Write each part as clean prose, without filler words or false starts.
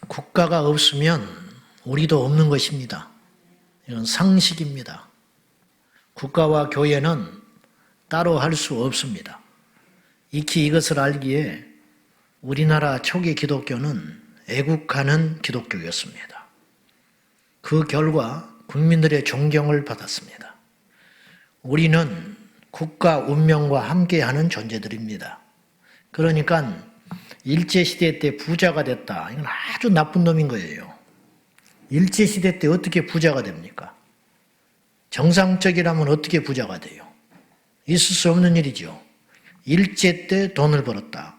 국가가 없으면 우리도 없는 것입니다. 이건 상식입니다. 국가와 교회는 따로 할 수 없습니다. 익히 이것을 알기에 우리나라 초기 기독교는 애국하는 기독교였습니다. 그 결과 국민들의 존경을 받았습니다. 우리는 국가 운명과 함께하는 존재들입니다. 그러니까 일제시대 때 부자가 됐다. 이건 아주 나쁜 놈인 거예요. 일제시대 때 어떻게 부자가 됩니까? 정상적이라면 어떻게 부자가 돼요? 있을 수 없는 일이죠. 일제 때 돈을 벌었다.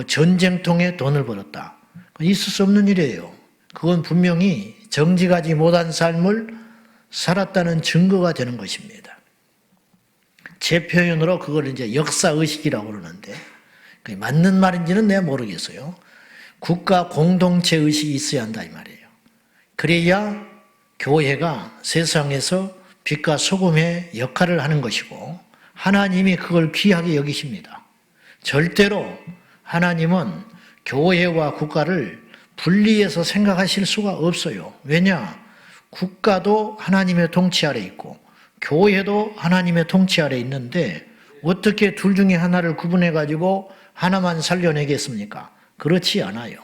전쟁통에 돈을 벌었다. 있을 수 없는 일이에요. 그건 분명히 정직하지 못한 삶을 살았다는 증거가 되는 것입니다. 제 표현으로 그걸 이제 역사의식이라고 그러는데, 그게 맞는 말인지는 내가 모르겠어요. 국가 공동체 의식이 있어야 한다 이 말이에요. 그래야 교회가 세상에서 빛과 소금의 역할을 하는 것이고 하나님이 그걸 귀하게 여기십니다. 절대로 하나님은 교회와 국가를 분리해서 생각하실 수가 없어요. 왜냐? 국가도 하나님의 통치 아래 있고 교회도 하나님의 통치 아래 있는데 어떻게 둘 중에 하나를 구분해 가지고 하나만 살려내겠습니까? 그렇지 않아요.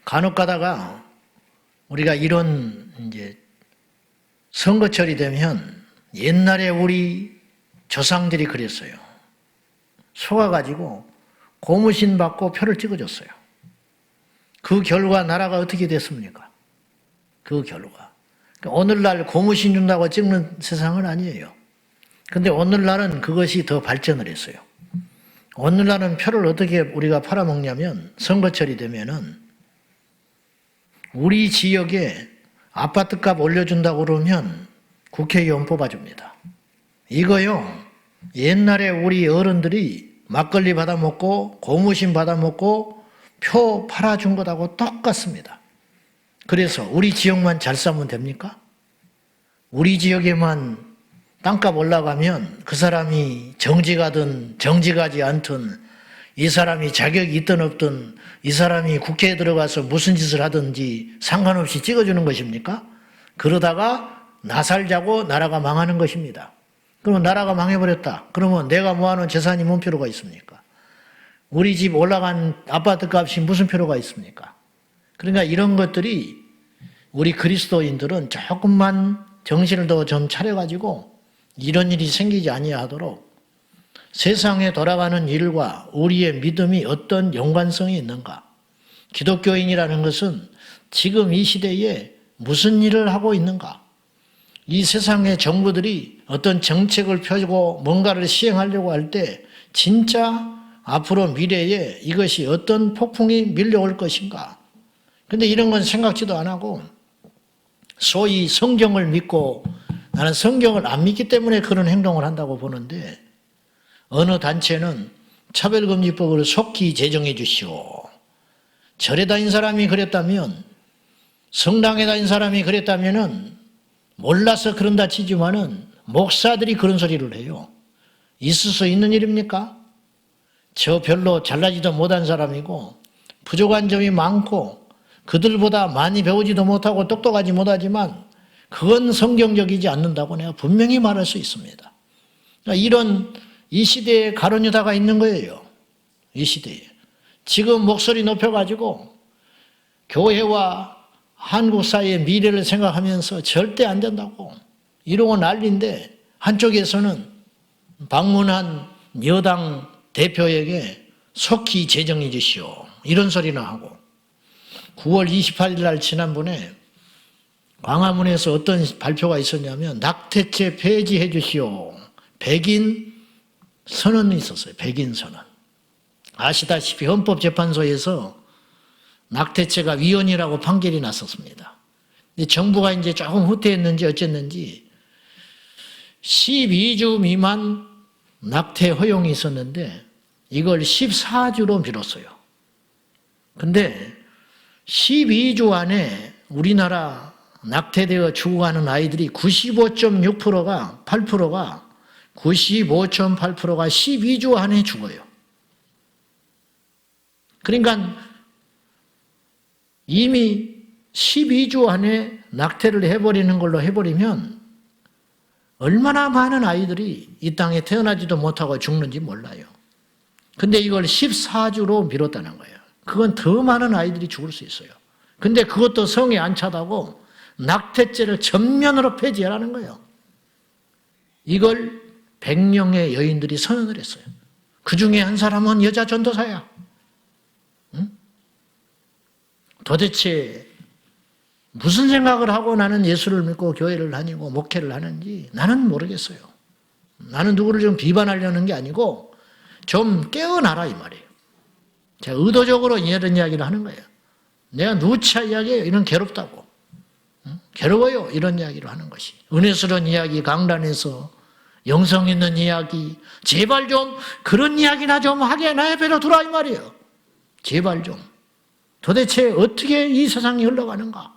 간혹 가다가 우리가 이런 이제 선거철이 되면 옛날에 우리 조상들이 그랬어요. 속아가지고 고무신 받고 표를 찍어줬어요. 그 결과 나라가 어떻게 됐습니까? 그 결과. 오늘날 고무신 준다고 찍는 세상은 아니에요. 근데 오늘날은 그것이 더 발전을 했어요. 오늘날은 표를 어떻게 우리가 팔아먹냐면 선거철이 되면은 우리 지역에 아파트값 올려준다고 그러면 국회의원 뽑아줍니다. 이거요, 옛날에 우리 어른들이 막걸리 받아먹고 고무신 받아먹고 표 팔아준 것하고 똑같습니다. 그래서 우리 지역만 잘 싸면 됩니까? 우리 지역에만 땅값 올라가면 그 사람이 정직하든 정직하지 않든 이 사람이 자격이 있든 없든 이 사람이 국회에 들어가서 무슨 짓을 하든지 상관없이 찍어주는 것입니까? 그러다가 나살자고 나라가 망하는 것입니다. 그러면 나라가 망해버렸다. 그러면 내가 모아놓은 재산이 뭔 필요가 있습니까? 우리 집 올라간 아파트 값이 무슨 필요가 있습니까? 그러니까 이런 것들이 우리 그리스도인들은 조금만 정신을 더 좀 차려가지고 이런 일이 생기지 아니하도록 세상에 돌아가는 일과 우리의 믿음이 어떤 연관성이 있는가? 기독교인이라는 것은 지금 이 시대에 무슨 일을 하고 있는가? 이 세상의 정부들이 어떤 정책을 펴고 뭔가를 시행하려고 할 때 진짜 앞으로 미래에 이것이 어떤 폭풍이 밀려올 것인가? 근데 이런 건 생각지도 안 하고 소위 성경을 믿고 나는 성경을 안 믿기 때문에 그런 행동을 한다고 보는데 어느 단체는 차별금지법을 속히 제정해 주시오. 절에 다닌 사람이 그랬다면 성당에 다닌 사람이 그랬다면은 몰라서 그런다 치지만은 목사들이 그런 소리를 해요. 있을 수 있는 일입니까? 저 별로 잘나지도 못한 사람이고 부족한 점이 많고 그들보다 많이 배우지도 못하고 똑똑하지 못하지만 그건 성경적이지 않는다고 내가 분명히 말할 수 있습니다. 그러니까 이런 이 시대에 가론 유다가 있는 거예요. 이 시대에. 지금 목소리 높여가지고 교회와 한국 사회의 미래를 생각하면서 절대 안 된다고 이러고 난리인데 한쪽에서는 방문한 여당 대표에게 속히 제정해 주시오. 이런 소리나 하고 9월 28일 날 지난번에 광화문에서 어떤 발표가 있었냐면 낙태죄 폐지해 주시오. 백인 선언이 있었어요. 백인 선언. 아시다시피 헌법재판소에서 낙태죄가 위헌이라고 판결이 났었습니다. 근데 정부가 이제 조금 후퇴했는지 어쨌는지 12주 미만 낙태 허용이 있었는데 이걸 14주로 미뤘어요. 근데 12주 안에 우리나라 낙태되어 죽어가는 아이들이 95.6%가 8%가 12주 안에 죽어요. 그러니까 이미 12주 안에 낙태를 해버리는 걸로 해버리면 얼마나 많은 아이들이 이 땅에 태어나지도 못하고 죽는지 몰라요. 근데 이걸 14주로 미뤘다는 거예요. 그건 더 많은 아이들이 죽을 수 있어요. 근데 그것도 성에 안 차다고 낙태죄를 전면으로 폐지하라는 거예요. 이걸 100명의 여인들이 선언을 했어요. 그 중에 한 사람은 여자 전도사야. 응? 도대체 무슨 생각을 하고 나는 예수를 믿고 교회를 다니고 목회를 하는지 나는 모르겠어요. 나는 누구를 좀 비판하려는 게 아니고 좀 깨어나라 이 말이에요. 제가 의도적으로 이런 이야기를 하는 거예요. 내가 누차 이야기해요. 이런 괴롭다고. 괴로워요. 이런 이야기를 하는 것이. 은혜스러운 이야기 강단에서 영성 있는 이야기 제발 좀 그런 이야기나 좀 하게 나의 배로 들어와 이 말이에요. 제발 좀. 도대체 어떻게 이 세상이 흘러가는가?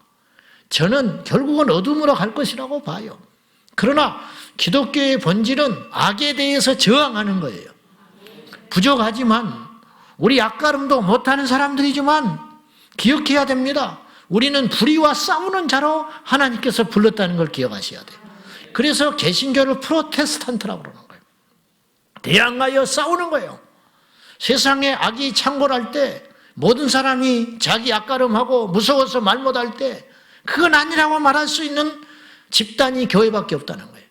저는 결국은 어둠으로 갈 것이라고 봐요. 그러나 기독교의 본질은 악에 대해서 저항하는 거예요. 부족하지만 우리 약가름도 못하는 사람들이지만 기억해야 됩니다. 우리는 불의와 싸우는 자로 하나님께서 불렀다는 걸 기억하셔야 돼요. 그래서 개신교를 프로테스탄트라고 그러는 거예요. 대항하여 싸우는 거예요. 세상에 악이 창궐할 때 모든 사람이 자기 약가름하고 무서워서 말 못할 때 그건 아니라고 말할 수 있는 집단이 교회밖에 없다는 거예요.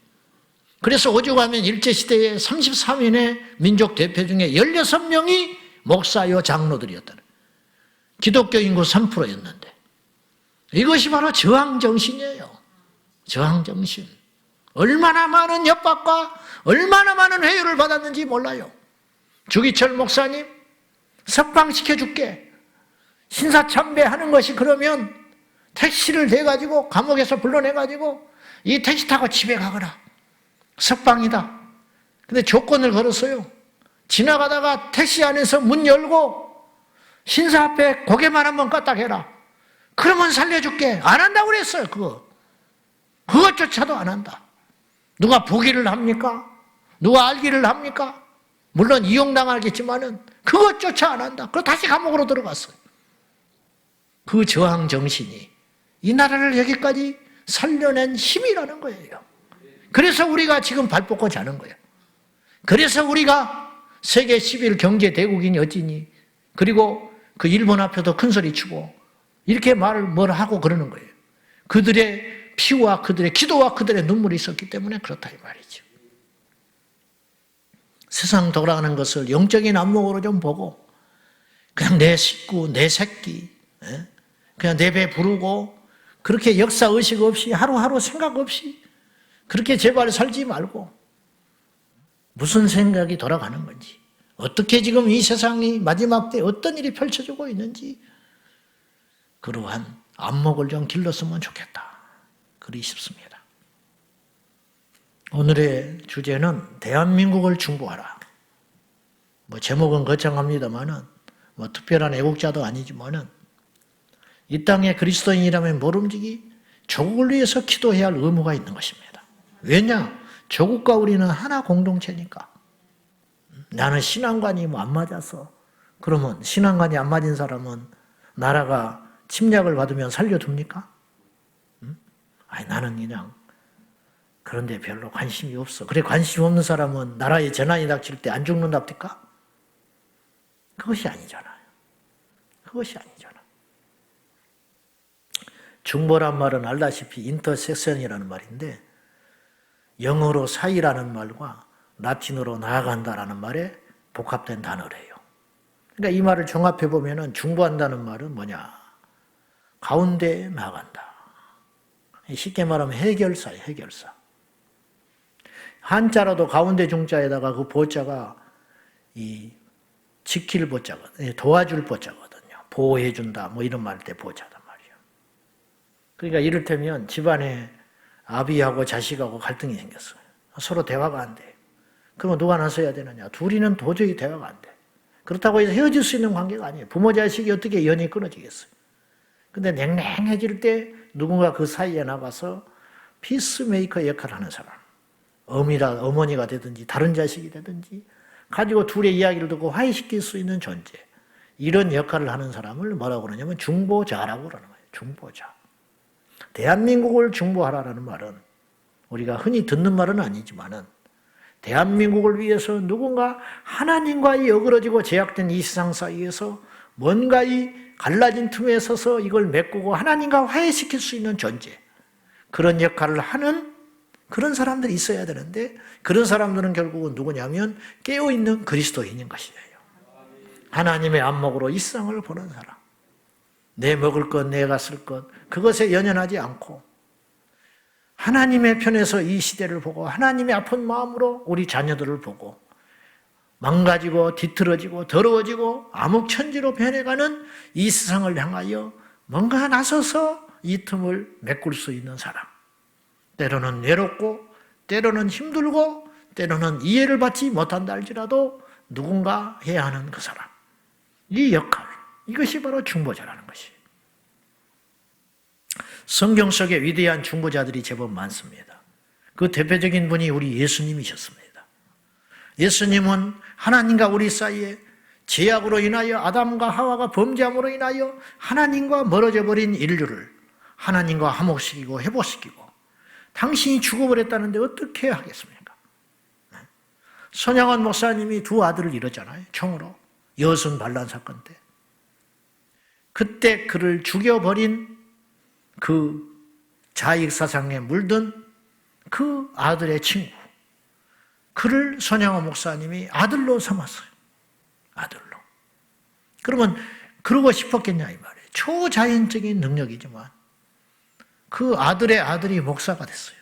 그래서 오죽하면 일제시대에 33인의 민족 대표 중에 16명이 목사요 장로들이었다는 거예요. 기독교 인구 3%였는데 이것이 바로 저항정신이에요. 저항정신. 얼마나 많은 협박과 얼마나 많은 회유를 받았는지 몰라요. 주기철 목사님 석방시켜줄게. 신사참배하는 것이 그러면 택시를 대가지고 감옥에서 불러내가지고 이 택시 타고 집에 가거라. 석방이다. 근데 조건을 걸었어요. 지나가다가 택시 안에서 문 열고 신사 앞에 고개만 한번 까딱해라. 그러면 살려줄게. 안 한다고 그랬어요. 그것조차도 안 한다. 누가 보기를 합니까? 누가 알기를 합니까? 물론 이용당하겠지만은 그것조차 안 한다. 그래서 다시 감옥으로 들어갔어요. 그 저항 정신이 이 나라를 여기까지 살려낸 힘이라는 거예요. 그래서 우리가 지금 발 뻗고 자는 거예요. 그래서 우리가 세계 11 경제 대국이니 어찌니 그리고 그 일본 앞에도 큰 소리 치고 이렇게 뭘 하고 그러는 거예요. 그들의 피와 그들의 기도와 그들의 눈물이 있었기 때문에 그렇다 이 말이죠. 세상 돌아가는 것을 영적인 안목으로 좀 보고 그냥 내 식구, 내 새끼 그냥 내 배 부르고 그렇게 역사의식 없이 하루하루 생각 없이 그렇게 제발 살지 말고 무슨 생각이 돌아가는 건지 어떻게 지금 이 세상이 마지막 때 어떤 일이 펼쳐지고 있는지 그러한 안목을 좀 길렀으면 좋겠다. 그리 싶습니다. 오늘의 주제는 대한민국을 중보하라. 제목은 거창합니다만은 특별한 애국자도 아니지만은 이 땅에 그리스도인이라면 모름지기 조국을 위해서 기도해야 할 의무가 있는 것입니다. 왜냐? 조국과 우리는 하나 공동체니까. 나는 신앙관이 안 맞아서 그러면 신앙관이 안 맞은 사람은 나라가 침략을 받으면 살려둡니까? 아니 나는 그냥 그런데 별로 관심이 없어. 그래 관심 없는 사람은 나라에 재난이 닥칠 때 안 죽는답니까? 그것이 아니잖아요. 그것이 아니잖아. 중보란 말은 알다시피 인터섹션이라는 말인데 영어로 사이라는 말과 라틴어로 나아간다라는 말에 복합된 단어래요. 그러니까 이 말을 종합해 보면은 중보한다는 말은 뭐냐? 가운데에 나아간다. 쉽게 말하면 해결사예요, 해결사. 한자로도 가운데 중자에다가 그 보자가 이 지킬 보자거든요. 도와줄 보자거든요. 보호해준다, 이런 말 때 보자단 말이에요. 그러니까 이를테면 집안에 아비하고 자식하고 갈등이 생겼어요. 서로 대화가 안 돼. 그러면 누가 나서야 되느냐? 둘이는 도저히 대화가 안 돼. 그렇다고 해서 헤어질 수 있는 관계가 아니에요. 부모 자식이 어떻게 연이 끊어지겠어요? 근데 냉랭해질 때 누군가 그 사이에 나가서 피스메이커 역할을 하는 사람. 어머니가 되든지 다른 자식이 되든지 가지고 둘의 이야기를 듣고 화해시킬 수 있는 존재. 이런 역할을 하는 사람을 뭐라고 그러냐면 중보자라고 그러는 거예요. 중보자. 대한민국을 중보하라는 말은 우리가 흔히 듣는 말은 아니지만은 대한민국을 위해서 누군가 하나님과 어그러지고 제약된 이 세상 사이에서 뭔가 이 갈라진 틈에 서서 이걸 메꾸고 하나님과 화해시킬 수 있는 존재, 그런 역할을 하는 그런 사람들이 있어야 되는데, 그런 사람들은 결국은 누구냐면 깨어있는 그리스도인인 것이에요. 하나님의 안목으로 이 세상을 보는 사람, 내 먹을 것, 내가 쓸 것, 그것에 연연하지 않고 하나님의 편에서 이 시대를 보고 하나님의 아픈 마음으로 우리 자녀들을 보고 망가지고 뒤틀어지고 더러워지고 암흑천지로 변해가는 이 세상을 향하여 뭔가 나서서 이 틈을 메꿀 수 있는 사람, 때로는 외롭고 때로는 힘들고 때로는 이해를 받지 못한다 할지라도 누군가 해야 하는 그 사람, 이 역할, 이것이 바로 중보자라는 것이에요. 성경 속에 위대한 중보자들이 제법 많습니다. 그 대표적인 분이 우리 예수님이셨습니다. 예수님은 하나님과 우리 사이에 죄악으로 인하여 아담과 하와가 범죄함으로 인하여 하나님과 멀어져 버린 인류를 하나님과 화목시키고 회복시키고 당신이 죽어버렸다는데 어떻게 하겠습니까? 손양원 목사님이 두 아들을 잃었잖아요. 총으로. 여순 반란 사건 때. 그때 그를 죽여버린 그 자익사상에 물든 그 아들의 친구, 그를 손양원 목사님이 아들로 삼았어요. 아들로. 그러면 그러고 싶었겠냐 이 말이에요. 초자연적인 능력이지만 그 아들의 아들이 목사가 됐어요.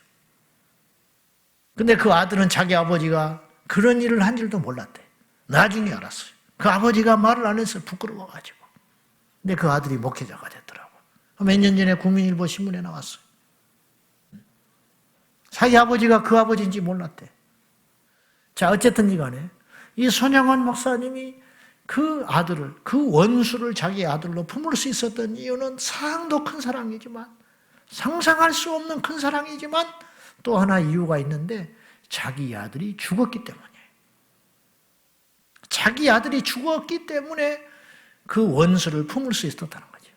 근데 그 아들은 자기 아버지가 그런 일을 한 줄도 몰랐대. 나중에 알았어요. 그 아버지가 말을 안 해서 부끄러워가지고. 근데 그 아들이 목회자가 됐더라고요. 몇 년 전에 국민일보 신문에 나왔어요. 자기 아버지가 그 아버지인지 몰랐대. 자, 어쨌든 간에 이 손양원 목사님이 그 아들을, 그 원수를 자기 아들로 품을 수 있었던 이유는 사랑도 큰 사랑이지만, 상상할 수 없는 큰 사랑이지만 또 하나 이유가 있는데, 자기 아들이 죽었기 때문이에요. 자기 아들이 죽었기 때문에 그 원수를 품을 수 있었다는 거죠.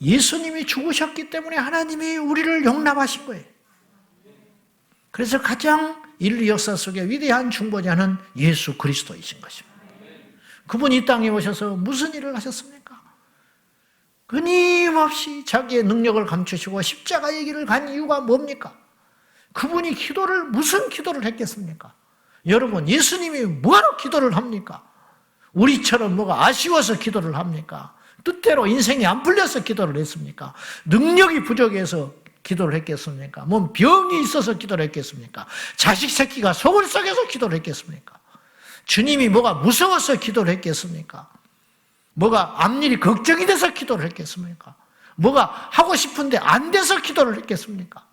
예수님이 죽으셨기 때문에 하나님이 우리를 용납하신 거예요. 그래서 가장 인류 역사 속에 위대한 중보자는 예수 그리스도이신 것입니다. 그분이 이 땅에 오셔서 무슨 일을 하셨습니까? 끊임없이 자기의 능력을 감추시고 십자가의 길을 간 이유가 뭡니까? 그분이 무슨 기도를 했겠습니까? 여러분, 예수님이 뭐하러 기도를 합니까? 우리처럼 뭐가 아쉬워서 기도를 합니까? 뜻대로 인생이 안 풀려서 기도를 했습니까? 능력이 부족해서 기도를 했겠습니까? 뭐 병이 있어서 기도를 했겠습니까? 자식 새끼가 속을 썩여서 기도를 했겠습니까? 주님이 뭐가 무서워서 기도를 했겠습니까? 뭐가 앞일이 걱정이 돼서 기도를 했겠습니까? 뭐가 하고 싶은데 안 돼서 기도를 했겠습니까?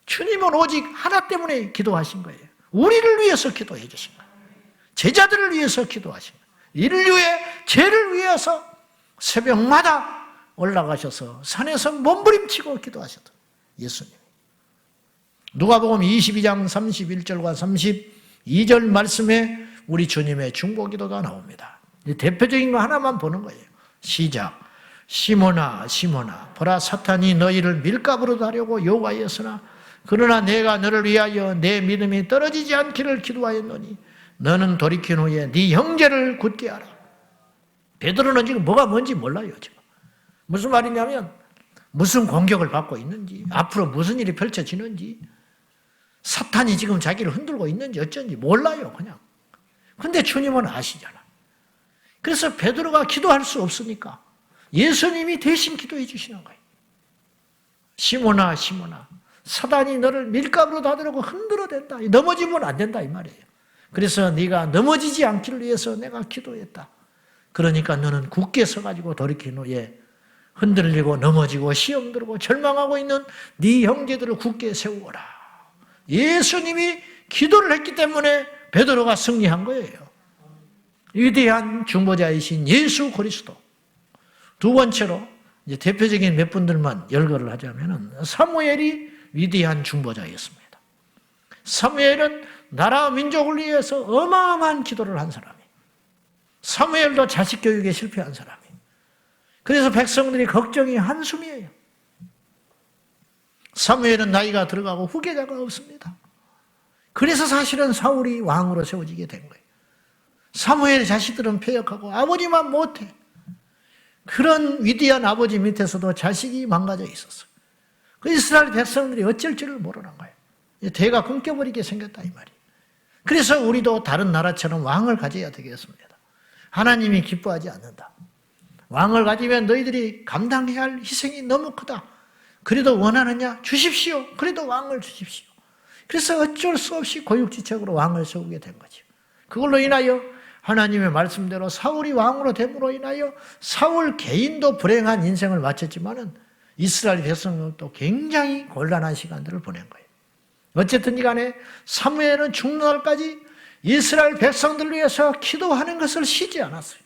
주님은 오직 하나 때문에 기도하신 거예요. 우리를 위해서 기도해 주신 거예요. 제자들을 위해서 기도하신 거예요. 인류의 죄를 위해서 새벽마다 올라가셔서 산에서 몸부림치고 기도하셨던 예수님. 누가복음 22장 31절과 32절 말씀에 우리 주님의 중보기도가 나옵니다. 대표적인 거 하나만 보는 거예요. 시작. 시몬아 시몬아 보라 사탄이 너희를 밀가부로 하려고 요구하였으나 그러나 내가 너를 위하여 내 믿음이 떨어지지 않기를 기도하였노니 너는 돌이킨 후에 네 형제를 굳게 하라. 베드로는 지금 뭐가 뭔지 몰라요. 지금 무슨 말이냐면 무슨 공격을 받고 있는지, 앞으로 무슨 일이 펼쳐지는지, 사탄이 지금 자기를 흔들고 있는지 어쩐지 몰라요. 그냥. 근데 주님은 아시잖아. 그래서 베드로가 기도할 수 없으니까 예수님이 대신 기도해 주시는 거예요. 시몬아 시몬아 사단이 너를 밀가부로 다들고 흔들어댄다. 넘어지면 안 된다 이 말이에요. 그래서 네가 넘어지지 않기를 위해서 내가 기도했다. 그러니까 너는 굳게 서가지고 돌이킨 후에 흔들리고 넘어지고 시험 들고 절망하고 있는 네 형제들을 굳게 세우거라. 예수님이 기도를 했기 때문에 베드로가 승리한 거예요. 위대한 중보자이신 예수 그리스도. 두 번째로 이제 대표적인 몇 분들만 열거를 하자면은 사무엘이 위대한 중보자였습니다. 사무엘은 나라와 민족을 위해서 어마어마한 기도를 한 사람이에요. 사무엘도 자식 교육에 실패한 사람이에요. 그래서 백성들이 걱정이 한숨이에요. 사무엘은 나이가 들어가고 후계자가 없습니다. 그래서 사실은 사울이 왕으로 세워지게 된 거예요. 사무엘의 자식들은 패역하고 아버지만 못해. 그런 위대한 아버지 밑에서도 자식이 망가져 있었어요. 그 이스라엘 백성들이 어쩔 줄을 모르는 거예요. 대가 끊겨버리게 생겼다 이 말이에요. 그래서 우리도 다른 나라처럼 왕을 가져야 되겠습니다. 하나님이 기뻐하지 않는다. 왕을 가지면 너희들이 감당해야 할 희생이 너무 크다. 그래도 원하느냐? 주십시오. 그래도 왕을 주십시오. 그래서 어쩔 수 없이 고육지책으로 왕을 세우게 된 거죠. 그걸로 인하여 하나님의 말씀대로 사울이 왕으로 됨으로 인하여 사울 개인도 불행한 인생을 마쳤지만은 이스라엘 백성들도 굉장히 곤란한 시간들을 보낸 거예요. 어쨌든 간에 사무엘은 죽는 날까지 이스라엘 백성들을 위해서 기도하는 것을 쉬지 않았어요.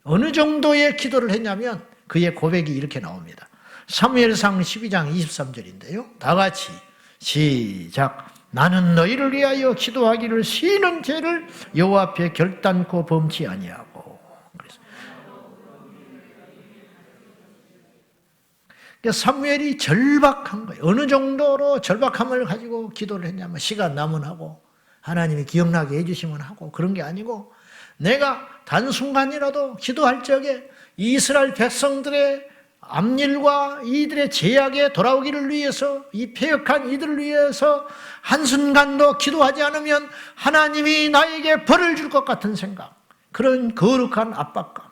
어느 정도의 기도를 했냐면 그의 고백이 이렇게 나옵니다. 사무엘상 12장 23절인데요. 다 같이 시작. 나는 너희를 위하여 기도하기를 쉬는 죄를 여호와 앞에 결단코 범치 아니하고. 그래서 사무엘이 절박한 거예요. 어느 정도로 절박함을 가지고 기도를 했냐면 시간 남은 하고 하나님이 기억나게 해주시면 하고 그런 게 아니고 내가 단순간이라도 기도할 적에 이스라엘 백성들의 앞일과 이들의 제약에 돌아오기를 위해서 이 패역한 이들을 위해서 한순간도 기도하지 않으면 하나님이 나에게 벌을 줄 것 같은 생각, 그런 거룩한 압박감.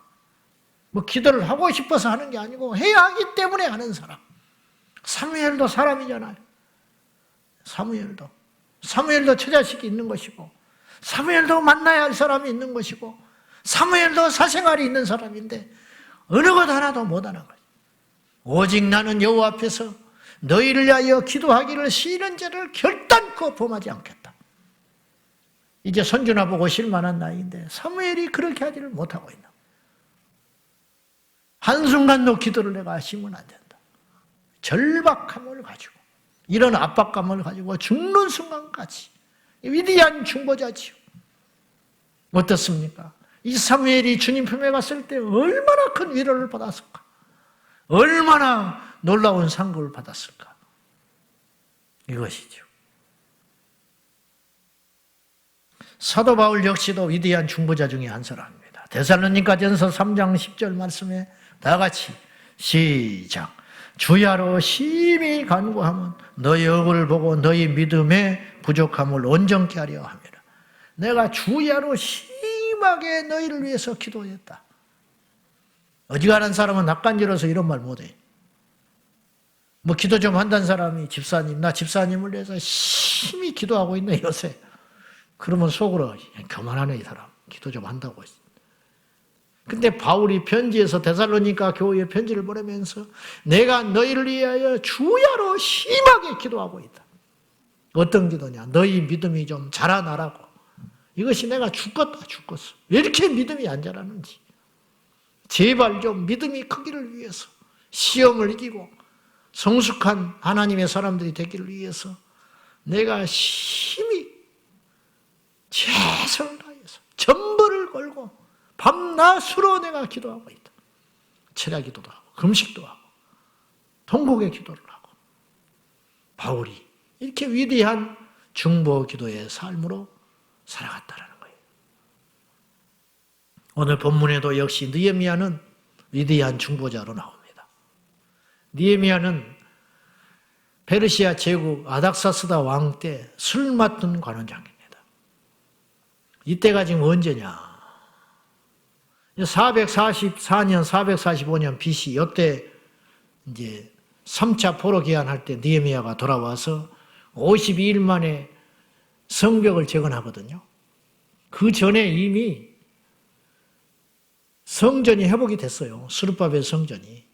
뭐 기도를 하고 싶어서 하는 게 아니고 해야 하기 때문에 하는 사람. 사무엘도 사람이잖아요. 사무엘도 처자식이 있는 것이고 사무엘도 만나야 할 사람이 있는 것이고 사무엘도 사생활이 있는 사람인데 어느 것 하나도 못하는 거예요. 오직 나는 여호와 앞에서 너희를 위하여 기도하기를 쉬는 죄를 결단코 범하지 않겠다. 이제 손주나 보고 실만한 나이인데 사무엘이 그렇게 하지를 못하고 있나. 한순간도 기도를 내가 하시면 안 된다. 절박함을 가지고 이런 압박감을 가지고 죽는 순간까지 위대한 중보자지요. 어떻습니까? 이 사무엘이 주님 품에 갔을 때 얼마나 큰 위로를 받았을까? 얼마나 놀라운 상급을 받았을까? 이것이죠. 사도 바울 역시도 위대한 중보자 중에 한 사람입니다. 데살로니가전서 3장 10절 말씀에 다 같이 시작. 주야로 심히 간구하면 너희 얼굴을 보고 너희 믿음의 부족함을 온전케 하려 함이라. 내가 주야로 심하게 너희를 위해서 기도했다. 어지간한 사람은 낯간지러서 이런 말 못해. 뭐 기도 좀 한다는 사람이 집사님, 나 집사님을 위해서 심히 기도하고 있네 요새. 그러면 속으로 교만하네 이 사람. 기도 좀 한다고 했어. 근데 바울이 편지에서 데살로니가 교회에 편지를 보내면서 내가 너희를 위하여 주야로 심하게 기도하고 있다. 어떤 기도냐? 너희 믿음이 좀 자라나라고. 이것이 내가 죽겠어. 왜 이렇게 믿음이 안 자라는지. 제발 좀 믿음이 크기를 위해서 시험을 이기고 성숙한 하나님의 사람들이 되기를 위해서 내가 심히 최선을 다해서 전부를 걸고 밤낮으로 내가 기도하고 있다. 철야 기도도 하고 금식도 하고 통곡의 기도를 하고 바울이 이렇게 위대한 중보 기도의 삶으로 살아갔다라는 거예요. 오늘 본문에도 역시 느헤미야는 위대한 중보자로 나옵니다. 느헤미야는 페르시아 제국 아닥사스다 왕 때 술 맡은 관원장입니다. 이때가 지금 언제냐? 444년, 445년 BC 이때 이제 3차 포로 기한할 때 느헤미야가 돌아와서 52일 만에 성벽을 재건하거든요. 그 전에 이미 성전이 회복이 됐어요. 스룹바벨 성전이.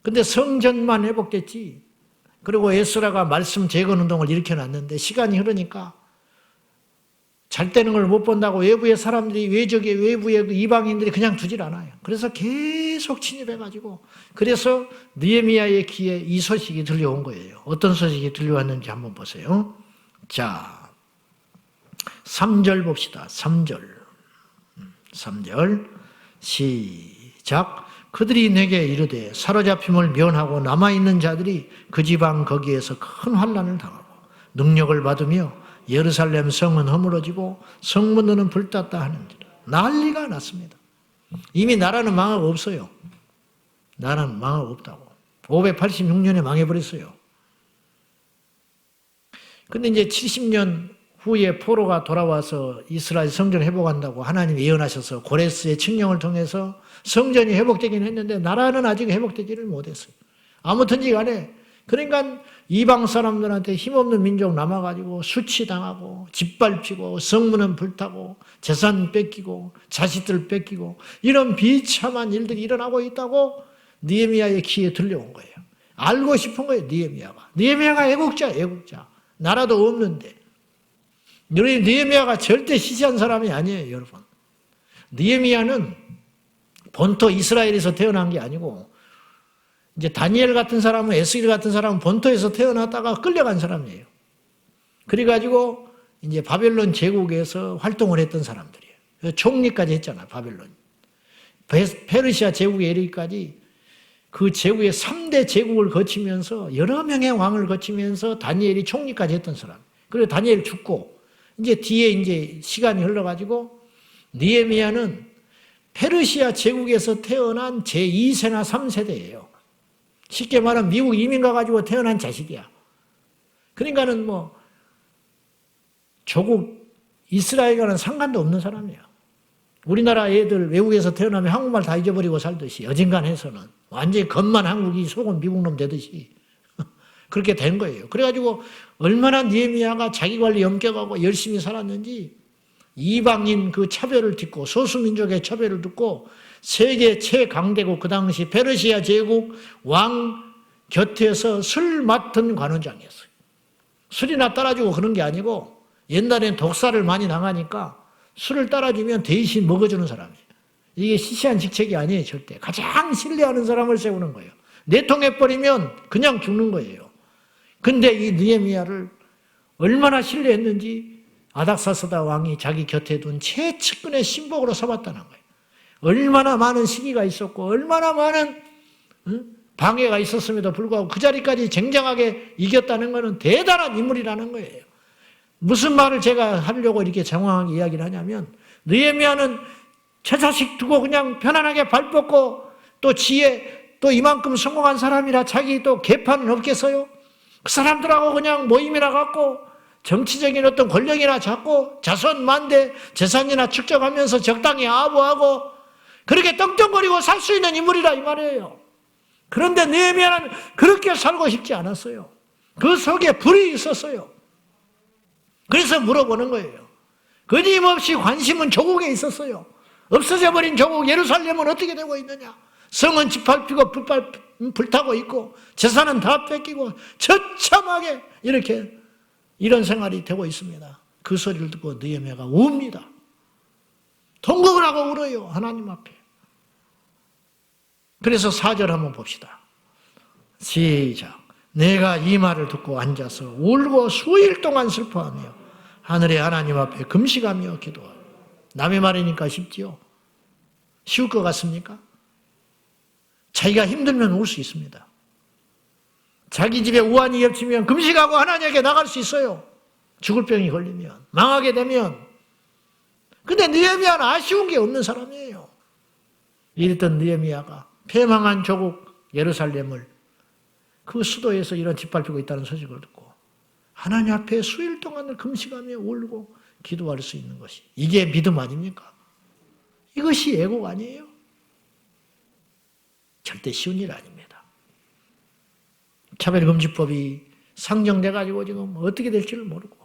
근데 성전만 회복됐지. 그리고 에스라가 말씀 재건 운동을 일으켜놨는데 시간이 흐르니까 잘 되는 걸 못 본다고 외부의 사람들이 외부의 이방인들이 그냥 두질 않아요. 그래서 계속 침입해가지고 그래서 느헤미야의 귀에 이 소식이 들려온 거예요. 어떤 소식이 들려왔는지 한번 보세요. 자, 3절 봅시다. 3절. 3절 시작. 그들이 내게 이르되 사로잡힘을 면하고 남아있는 자들이 그 지방 거기에서 큰 환난을 당하고 능력을 받으며 예루살렘 성은 허물어지고 성문들은 불탔다 하는지라. 난리가 났습니다. 이미 나라는 망하고 없어요. 나라는 망하고 없다고. 586년에 망해버렸어요. 근데 이제 70년 후에 포로가 돌아와서 이스라엘 성전 회복한다고 하나님이 예언하셔서 고레스의 칙령을 통해서 성전이 회복되긴 했는데 나라는 아직 회복되지를 못했어요. 아무튼지 간에 그러니까 이방 사람들한테 힘없는 민족 남아가지고 수치당하고 짓밟히고 성문은 불타고 재산 뺏기고 자식들 뺏기고 이런 비참한 일들이 일어나고 있다고 느헤미야의 귀에 들려온 거예요. 알고 싶은 거예요. 느헤미야가 애국자. 나라도 없는데. 느헤미야가 절대 시시한 사람이 아니에요, 여러분. 느헤미야는 본토 이스라엘에서 태어난 게 아니고 이제 다니엘 같은 사람은 에스겔 같은 사람은 본토에서 태어났다가 끌려간 사람이에요. 그래가지고 이제 바벨론 제국에서 활동을 했던 사람들이에요. 총리까지 했잖아요, 바벨론. 페르시아 제국에 이르기까지 그 제국의 3대 제국을 거치면서 여러 명의 왕을 거치면서 다니엘이 총리까지 했던 사람. 그리고 다니엘 죽고 이제 뒤에 이제 시간이 흘러가지고 느헤미야는 페르시아 제국에서 태어난 제2세나 3세대예요. 쉽게 말하면 미국 이민 가가지고 태어난 자식이야. 그러니까는 뭐 조국 이스라엘과는 상관도 없는 사람이야. 우리나라 애들 외국에서 태어나면 한국말 다 잊어버리고 살듯이 어딘간해서는 완전히 겉만 한국이 속은 미국 놈 되듯이 그렇게 된 거예요. 그래가지고 얼마나 느헤미야가 자기 관리 엄격하고 열심히 살았는지 이방인 그 차별을 딛고 소수민족의 차별을 듣고 세계 최강대국 그 당시 페르시아 제국 왕 곁에서 술 맡은 관원장이었어요. 술이나 따라주고 그런 게 아니고 옛날엔 독사를 많이 당하니까 술을 따라주면 대신 먹어주는 사람이에요. 이게 시시한 직책이 아니에요, 절대. 가장 신뢰하는 사람을 세우는 거예요. 내통해버리면 그냥 죽는 거예요. 근데 이 느헤미야를 얼마나 신뢰했는지 아닥사스다 왕이 자기 곁에 둔 최측근의 신복으로 삼았다는 거예요. 얼마나 많은 시기가 있었고 얼마나 많은 방해가 있었음에도 불구하고 그 자리까지 쟁쟁하게 이겼다는 것은 대단한 인물이라는 거예요. 무슨 말을 제가 하려고 이렇게 장황하게 이야기를 하냐면 느헤미야는 저 자식 두고 그냥 편안하게 발 뻗고 또 지혜 또 이만큼 성공한 사람이라 자기 또 개판은 없겠어요? 그 사람들하고 그냥 모임이나 갖고 정치적인 어떤 권력이나 잡고 자손만대 재산이나 축적하면서 적당히 아부하고 그렇게 떵떵거리고 살 수 있는 인물이라 이 말이에요. 그런데 느헤미야는 그렇게 살고 싶지 않았어요. 그 속에 불이 있었어요. 그래서 물어보는 거예요. 끊임없이 관심은 조국에 있었어요. 없어져 버린 조국 예루살렘은 어떻게 되고 있느냐. 성은 짓밟히고 불타고 있고 재산은 다 뺏기고 처참하게 이렇게 이런 생활이 되고 있습니다. 그 소리를 듣고 느헤미야가 웁니다. 통곡을 하고 울어요. 하나님 앞에. 그래서 4절 한번 봅시다. 시작. 내가 이 말을 듣고 앉아서 울고 수일 동안 슬퍼하며 하늘의 하나님 앞에 금식하며 기도하고. 남의 말이니까 쉽지요? 쉬울 것 같습니까? 자기가 힘들면 울 수 있습니다. 자기 집에 우환이 겹치면 금식하고 하나님께 나갈 수 있어요. 죽을 병이 걸리면, 망하게 되면. 근데 느헤미야는 아쉬운 게 없는 사람이에요. 이랬던 느헤미야가 패망한 조국 예루살렘을 그 수도에서 이런 짓밟히고 있다는 소식을 듣고 하나님 앞에 수일 동안을 금식하며 울고 기도할 수 있는 것이 이게 믿음 아닙니까? 이것이 애국 아니에요? 절대 쉬운 일 아닙니다. 차별금지법이 상정돼가지고 지금 어떻게 될지를 모르고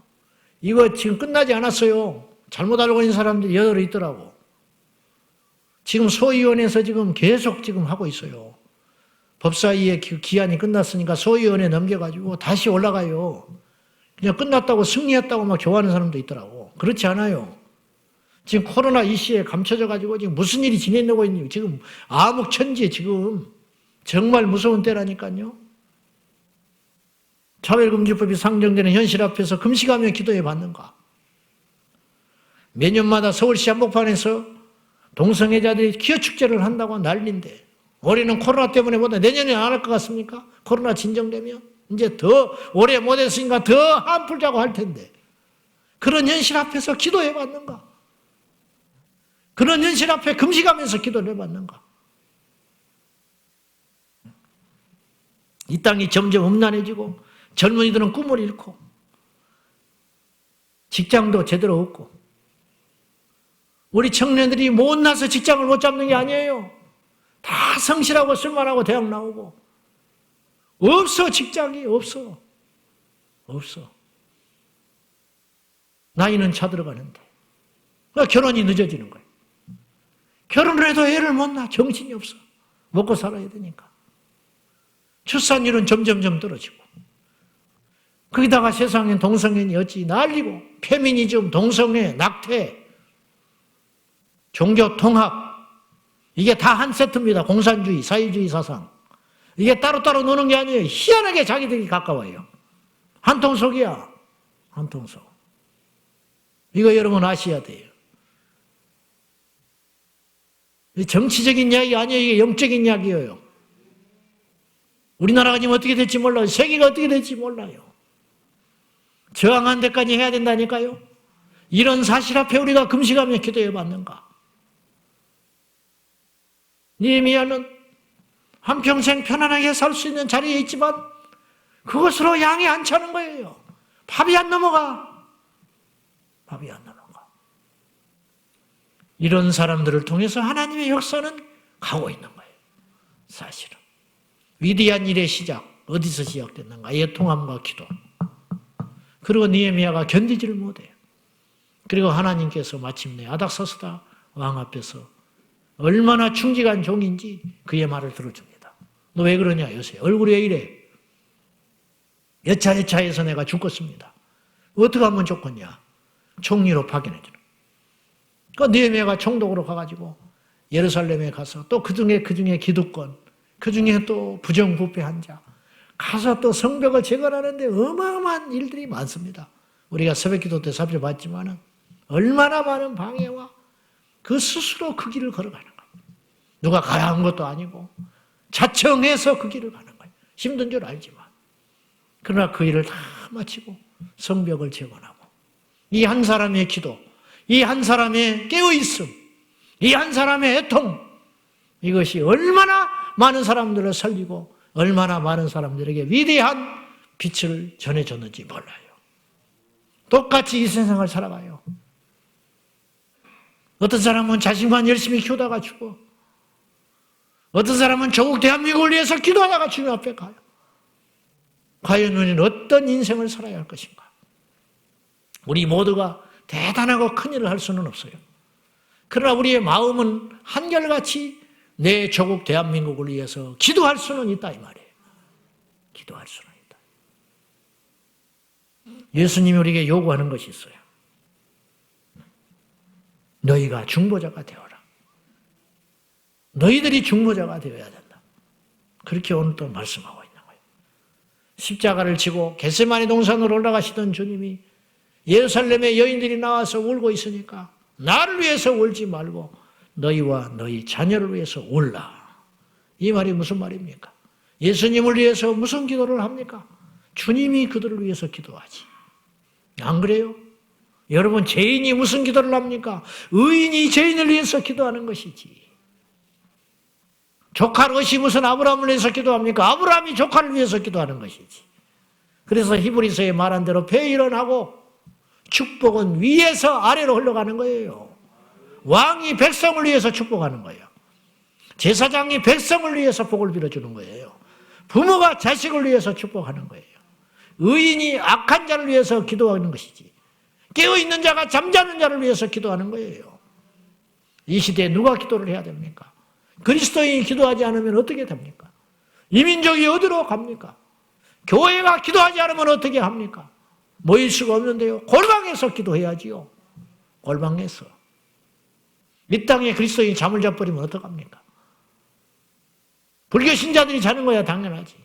이거 지금 끝나지 않았어요. 잘못 알고 있는 사람들이 여러 있더라고. 지금 소위원회에서 지금 계속 지금 하고 있어요. 법사위의 기한이 끝났으니까 소위원회 넘겨가지고 다시 올라가요. 그냥 끝났다고 승리했다고 막 좋아하는 사람도 있더라고. 그렇지 않아요. 지금 코로나 이슈에 감춰져가지고 지금 무슨 일이 진행되고 있는지 지금 암흑천지에 지금 정말 무서운 때라니까요. 차별금지법이 상정되는 현실 앞에서 금식하며 기도해 받는가. 매년마다 서울시 한복판에서 동성애자들이 기어축제를 한다고 난리인데 올해는 코로나 때문에 보다 내년에 안 할 것 같습니까? 코로나 진정되면 이제 더 오래 못했으니까 더 한풀자고 할 텐데 그런 현실 앞에서 기도해 봤는가? 그런 현실 앞에 금식하면서 기도를 해봤는가? 이 땅이 점점 음란해지고 젊은이들은 꿈을 잃고 직장도 제대로 없고 우리 청년들이 못나서 직장을 못 잡는 게 아니에요. 다 성실하고 쓸만하고 대학 나오고 없어. 직장이 없어. 나이는 차들어가는데 결혼이 늦어지는 거예요. 결혼을 해도 애를 못 낳아. 정신이 없어. 먹고 살아야 되니까. 출산율은 점점점 떨어지고 거기다가 세상엔 동성애니 어찌 난리고 페미니즘, 동성애, 낙태, 종교 통합 이게 다 한 세트입니다. 공산주의, 사회주의 사상. 이게 따로따로 노는 게 아니에요. 희한하게 자기들이 가까워요. 한통속이야. 한통속. 이거 여러분 아셔야 돼요. 정치적인 이야기 아니에요. 이게 영적인 이야기예요. 우리나라가 지금 어떻게 될지 몰라요. 세계가 어떻게 될지 몰라요. 저항한 데까지 해야 된다니까요. 이런 사실 앞에 우리가 금식하며 기도해 봤는가? 느헤미야는 한평생 편안하게 살 수 있는 자리에 있지만 그것으로 양이 안 차는 거예요. 밥이 안 넘어가. 밥이 안 넘어가. 이런 사람들을 통해서 하나님의 역사는 가고 있는 거예요. 사실은. 위대한 일의 시작, 어디서 시작됐는가? 애통함과 기도. 그리고 느헤미야가 견디지를 못해요. 그리고 하나님께서 마침내 아닥사스다 왕 앞에서 얼마나 충직한 종인지 그의 말을 들어줍니다. 너 왜 그러냐 요새? 얼굴이 왜 이래? 여차여차해서 내가 죽겠습니다. 어떻게 하면 좋겠냐? 총리로 파견해주는. 그 느헤미야가 총독으로 가가지고 예루살렘에 가서 또 그중에 기득권, 그중에 또 부정부패한 자 가서 또 성벽을 재건하는데 어마어마한 일들이 많습니다. 우리가 새벽기도 때 살펴봤지만은 얼마나 많은 방해와 그 스스로 그 길을 걸어가는 거예요. 누가 가야 한 것도 아니고 자청해서 그 길을 가는 거예요. 힘든 줄 알지만. 그러나 그 일을 다 마치고 성벽을 재건하고 이 한 사람의 기도, 이 한 사람의 깨어있음, 이 한 사람의 애통 이것이 얼마나 많은 사람들을 살리고 얼마나 많은 사람들에게 위대한 빛을 전해줬는지 몰라요. 똑같이 이 세상을 살아가요. 어떤 사람은 자신만 열심히 키우다가 죽어. 어떤 사람은 조국 대한민국을 위해서 기도하다가 주님 앞에 가요. 과연 우리는 어떤 인생을 살아야 할 것인가? 우리 모두가 대단하고 큰 일을 할 수는 없어요. 그러나 우리의 마음은 한결같이 내 조국 대한민국을 위해서 기도할 수는 있다 이 말이에요. 기도할 수는 있다. 예수님이 우리에게 요구하는 것이 있어요. 너희가 중보자가 되어라. 너희들이 중보자가 되어야 된다. 그렇게 오늘 또 말씀하고 있는 거예요. 십자가를 지고 겟세마네 동산으로 올라가시던 주님이 예루살렘에 여인들이 나와서 울고 있으니까 나를 위해서 울지 말고 너희와 너희 자녀를 위해서 울라. 이 말이 무슨 말입니까? 예수님을 위해서 무슨 기도를 합니까? 주님이 그들을 위해서 기도하지. 안 그래요? 여러분 죄인이 무슨 기도를 합니까? 의인이 죄인을 위해서 기도하는 것이지. 조카 롯이 무슨 아브라함을 위해서 기도합니까? 아브라함이 조카를 위해서 기도하는 것이지. 그래서 히브리서에 말한 대로 배일원하고 축복은 위에서 아래로 흘러가는 거예요. 왕이 백성을 위해서 축복하는 거예요. 제사장이 백성을 위해서 복을 빌어주는 거예요. 부모가 자식을 위해서 축복하는 거예요. 의인이 악한 자를 위해서 기도하는 것이지. 깨어있는 자가 잠자는 자를 위해서 기도하는 거예요. 이 시대에 누가 기도를 해야 됩니까? 그리스도인이 기도하지 않으면 어떻게 됩니까? 이민족이 어디로 갑니까? 교회가 기도하지 않으면 어떻게 합니까? 모일 수가 없는데요. 골방에서 기도해야지요. 골방에서. 이 땅에 그리스도인이 잠을 자버리면 어떡합니까? 불교 신자들이 자는 거야 당연하지.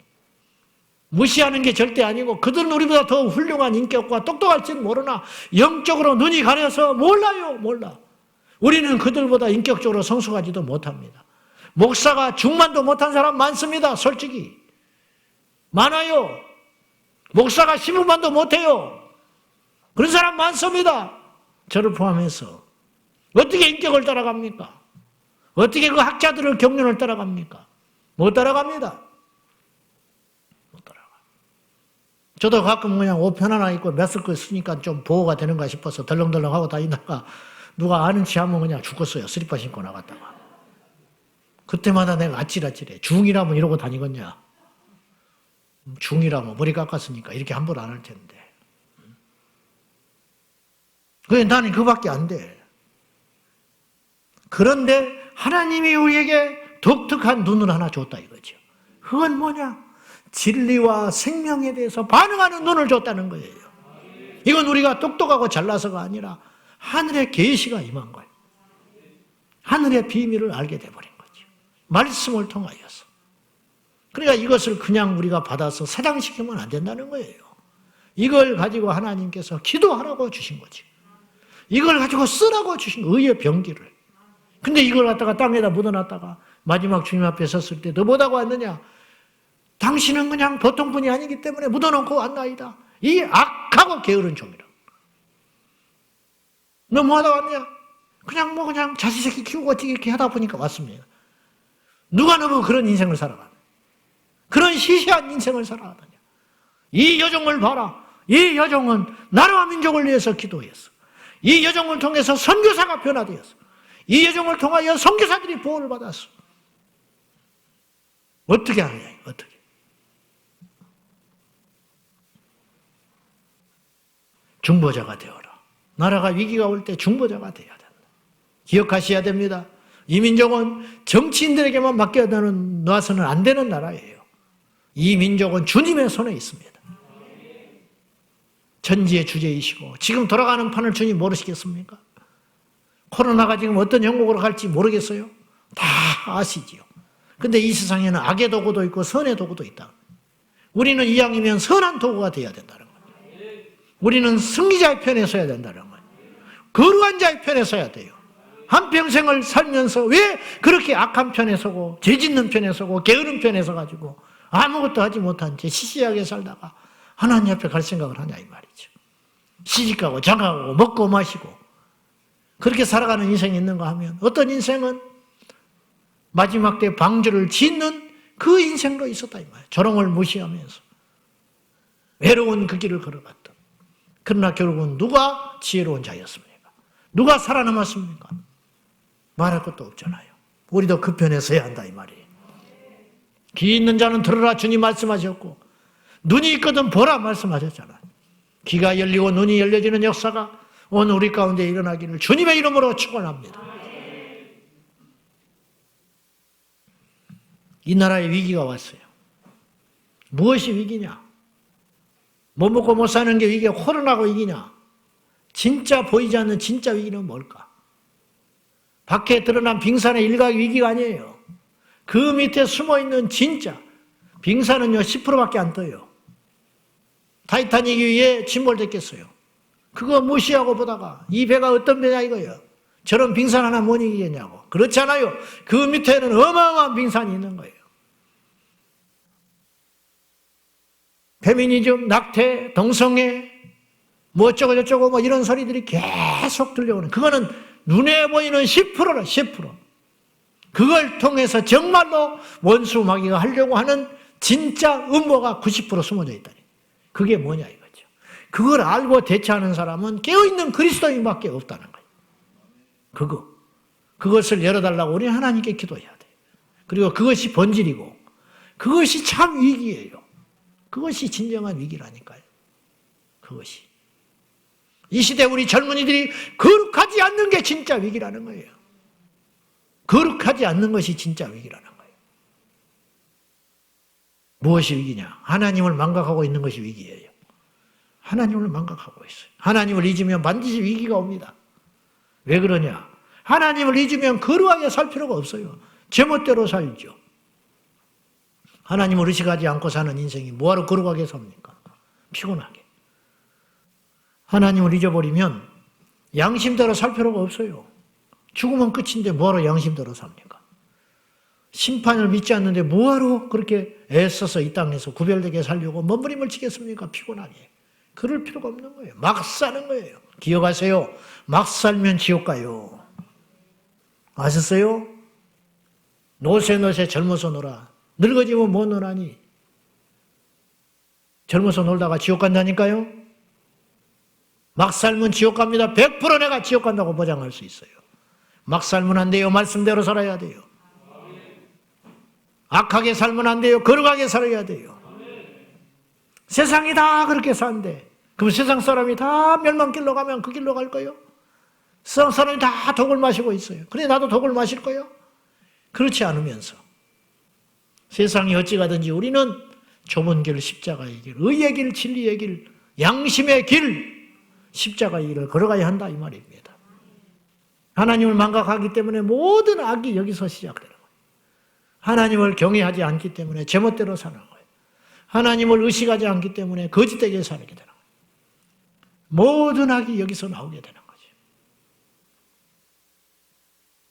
무시하는 게 절대 아니고 그들은 우리보다 더 훌륭한 인격과 똑똑할지는 모르나 영적으로 눈이 가려서 몰라요. 몰라. 우리는 그들보다 인격적으로 성숙하지도 못합니다. 목사가 중만도 못한 사람 많습니다. 솔직히. 많아요. 목사가 신부만도 못해요. 그런 사람 많습니다. 저를 포함해서. 어떻게 인격을 따라갑니까? 어떻게 그 학자들의 경륜을 따라갑니까? 못 따라갑니다. 못 따라가. 저도 가끔 그냥 옷 편하나 입고 매스크 쓰니까 좀 보호가 되는가 싶어서 덜렁덜렁 하고 다니다가 누가 아는 체 하면 그냥 죽었어요. 슬리퍼 신고 나갔다가. 그때마다 내가 아찔아찔해. 중이라면 이러고 다니겠냐? 중이라면 머리 깎았으니까 이렇게 함부로 안 할 텐데. 그래, 나는 그밖에 안 돼. 그런데 하나님이 우리에게 독특한 눈을 하나 줬다 이거죠. 그건 뭐냐? 진리와 생명에 대해서 반응하는 눈을 줬다는 거예요. 이건 우리가 똑똑하고 잘나서가 아니라 하늘의 계시가 임한 거예요. 하늘의 비밀을 알게 돼버린 거죠. 말씀을 통하여서. 그러니까 이것을 그냥 우리가 받아서 사장시키면 안 된다는 거예요. 이걸 가지고 하나님께서 기도하라고 주신 거지. 이걸 가지고 쓰라고 주신 의의 병기를. 근데 이걸 갖다가 땅에다 묻어놨다가 마지막 주님 앞에 섰을 때 너 뭐라고 왔느냐? 당신은 그냥 보통 분이 아니기 때문에 묻어놓고 왔나이다. 이 악하고 게으른 종이라. 너 뭐하다 왔냐? 그냥 자식 새끼 키우고 이렇게 하다 보니까 왔습니다. 누가 너무 그런 인생을 살아가냐? 그런 시시한 인생을 살아가느냐? 이 여종을 봐라. 이 여종은 나라와 민족을 위해서 기도했어. 이 여종을 통해서 선교사가 변화되었어. 이 여종을 통하여 선교사들이 보호를 받았어. 어떻게 하느냐? 어떻게? 중보자가 되어라. 나라가 위기가 올 때 중보자가 되어야 된다. 기억하셔야 됩니다. 이 민족은 정치인들에게만 맡겨놔서는 안 되는 나라예요. 이 민족은 주님의 손에 있습니다. 전지의 주제이시고 지금 돌아가는 판을 주님 모르시겠습니까? 코로나가 지금 어떤 형국으로 갈지 모르겠어요? 다 아시지요. 근데 이 세상에는 악의 도구도 있고 선의 도구도 있다. 우리는 이왕이면 선한 도구가 되어야 된다는 거예요. 우리는 승리자의 편에 서야 된다는 거예요. 거룩한 자의 편에 서야 돼요. 한평생을 살면서 왜 그렇게 악한 편에 서고 죄 짓는 편에 서고 게으른 편에 서가지고 아무것도 하지 못한 채 시시하게 살다가 하나님 앞에 갈 생각을 하냐 이 말이죠. 시집가고 장가가고 먹고 마시고 그렇게 살아가는 인생이 있는가 하면 어떤 인생은 마지막 때 방주를 짓는 그 인생도 있었다 이 말이에요. 조롱을 무시하면서 외로운 그 길을 걸어갔다. 그러나 결국은 누가 지혜로운 자였습니까? 누가 살아남았습니까? 말할 것도 없잖아요. 우리도 그 편에 서야 한다 이 말이에요. 귀 있는 자는 들으라 주님 말씀하셨고 눈이 있거든 보라 말씀하셨잖아요. 귀가 열리고 눈이 열려지는 역사가 오늘 우리 가운데 일어나기를 주님의 이름으로 축원합니다. 이 나라에 위기가 왔어요. 무엇이 위기냐? 못 먹고 못 사는 게 위기야? 코로나가 위기냐? 진짜 보이지 않는 진짜 위기는 뭘까? 밖에 드러난 빙산의 일각 위기가 아니에요. 그 밑에 숨어있는 진짜 빙산은요 10%밖에 안 떠요. 타이타닉이 위에 침몰됐겠어요. 그거 무시하고 보다가 이 배가 어떤 배냐 이거예요. 저런 빙산 하나 못 이기겠냐고. 그렇지 않아요. 그 밑에는 어마어마한 빙산이 있는 거예요. 페미니즘, 낙태, 동성애, 뭐 어쩌고 저쩌고 뭐 이런 소리들이 계속 들려오는 그거는 눈에 보이는 10%라 10%. 그걸 통해서 정말로 원수마귀가 하려고 하는 진짜 음모가 90% 숨어져 있다니. 그게 뭐냐 이거죠. 그걸 알고 대처하는 사람은 깨어있는 그리스도인밖에 없다는 거예요. 그것을 열어달라고 우리는 하나님께 기도해야 돼요. 그리고 그것이 본질이고 그것이 참 위기예요. 그것이 진정한 위기라니까요. 그것이. 이 시대 우리 젊은이들이 거룩하지 않는 게 진짜 위기라는 거예요. 거룩하지 않는 것이 진짜 위기라는 거예요. 무엇이 위기냐? 하나님을 망각하고 있는 것이 위기예요. 하나님을 망각하고 있어요. 하나님을 잊으면 반드시 위기가 옵니다. 왜 그러냐? 하나님을 잊으면 거룩하게 살 필요가 없어요. 제멋대로 살죠. 하나님을 의식하지 않고 사는 인생이 뭐하러 거룩하게 삽니까? 피곤하게. 하나님을 잊어버리면 양심대로 살 필요가 없어요. 죽으면 끝인데 뭐하러 양심대로 삽니까? 심판을 믿지 않는데 뭐하러 그렇게 애써서 이 땅에서 구별되게 살려고 몸부림을 치겠습니까? 피곤하게. 그럴 필요가 없는 거예요. 막 사는 거예요. 기억하세요. 막 살면 지옥 가요. 아셨어요? 노세 젊어서 놀아. 늙어지면 못 놀아니. 젊어서 놀다가 지옥 간다니까요. 막 살면 지옥 갑니다. 100% 내가 지옥 간다고 보장할 수 있어요. 막 살면 안 돼요. 말씀대로 살아야 돼요. 악하게 살면 안 돼요. 거룩하게 살아야 돼요. 세상이 다 그렇게 사는데 그럼 세상 사람이 다 멸망길로 가면 그 길로 갈 거예요? 세상 사람이 다 독을 마시고 있어요. 그래 나도 독을 마실 거예요? 그렇지 않으면서 세상이 어찌 가든지 우리는 좁은 길, 십자가의 길, 의의 길, 진리의 길, 양심의 길, 십자가의 길을 걸어가야 한다 이 말입니다. 하나님을 망각하기 때문에 모든 악이 여기서 시작되는 거예요. 하나님을 경외하지 않기 때문에 제멋대로 사는 거예요. 하나님을 의식하지 않기 때문에 거짓되게 살게 되는 거예요. 모든 악이 여기서 나오게 되는 거죠.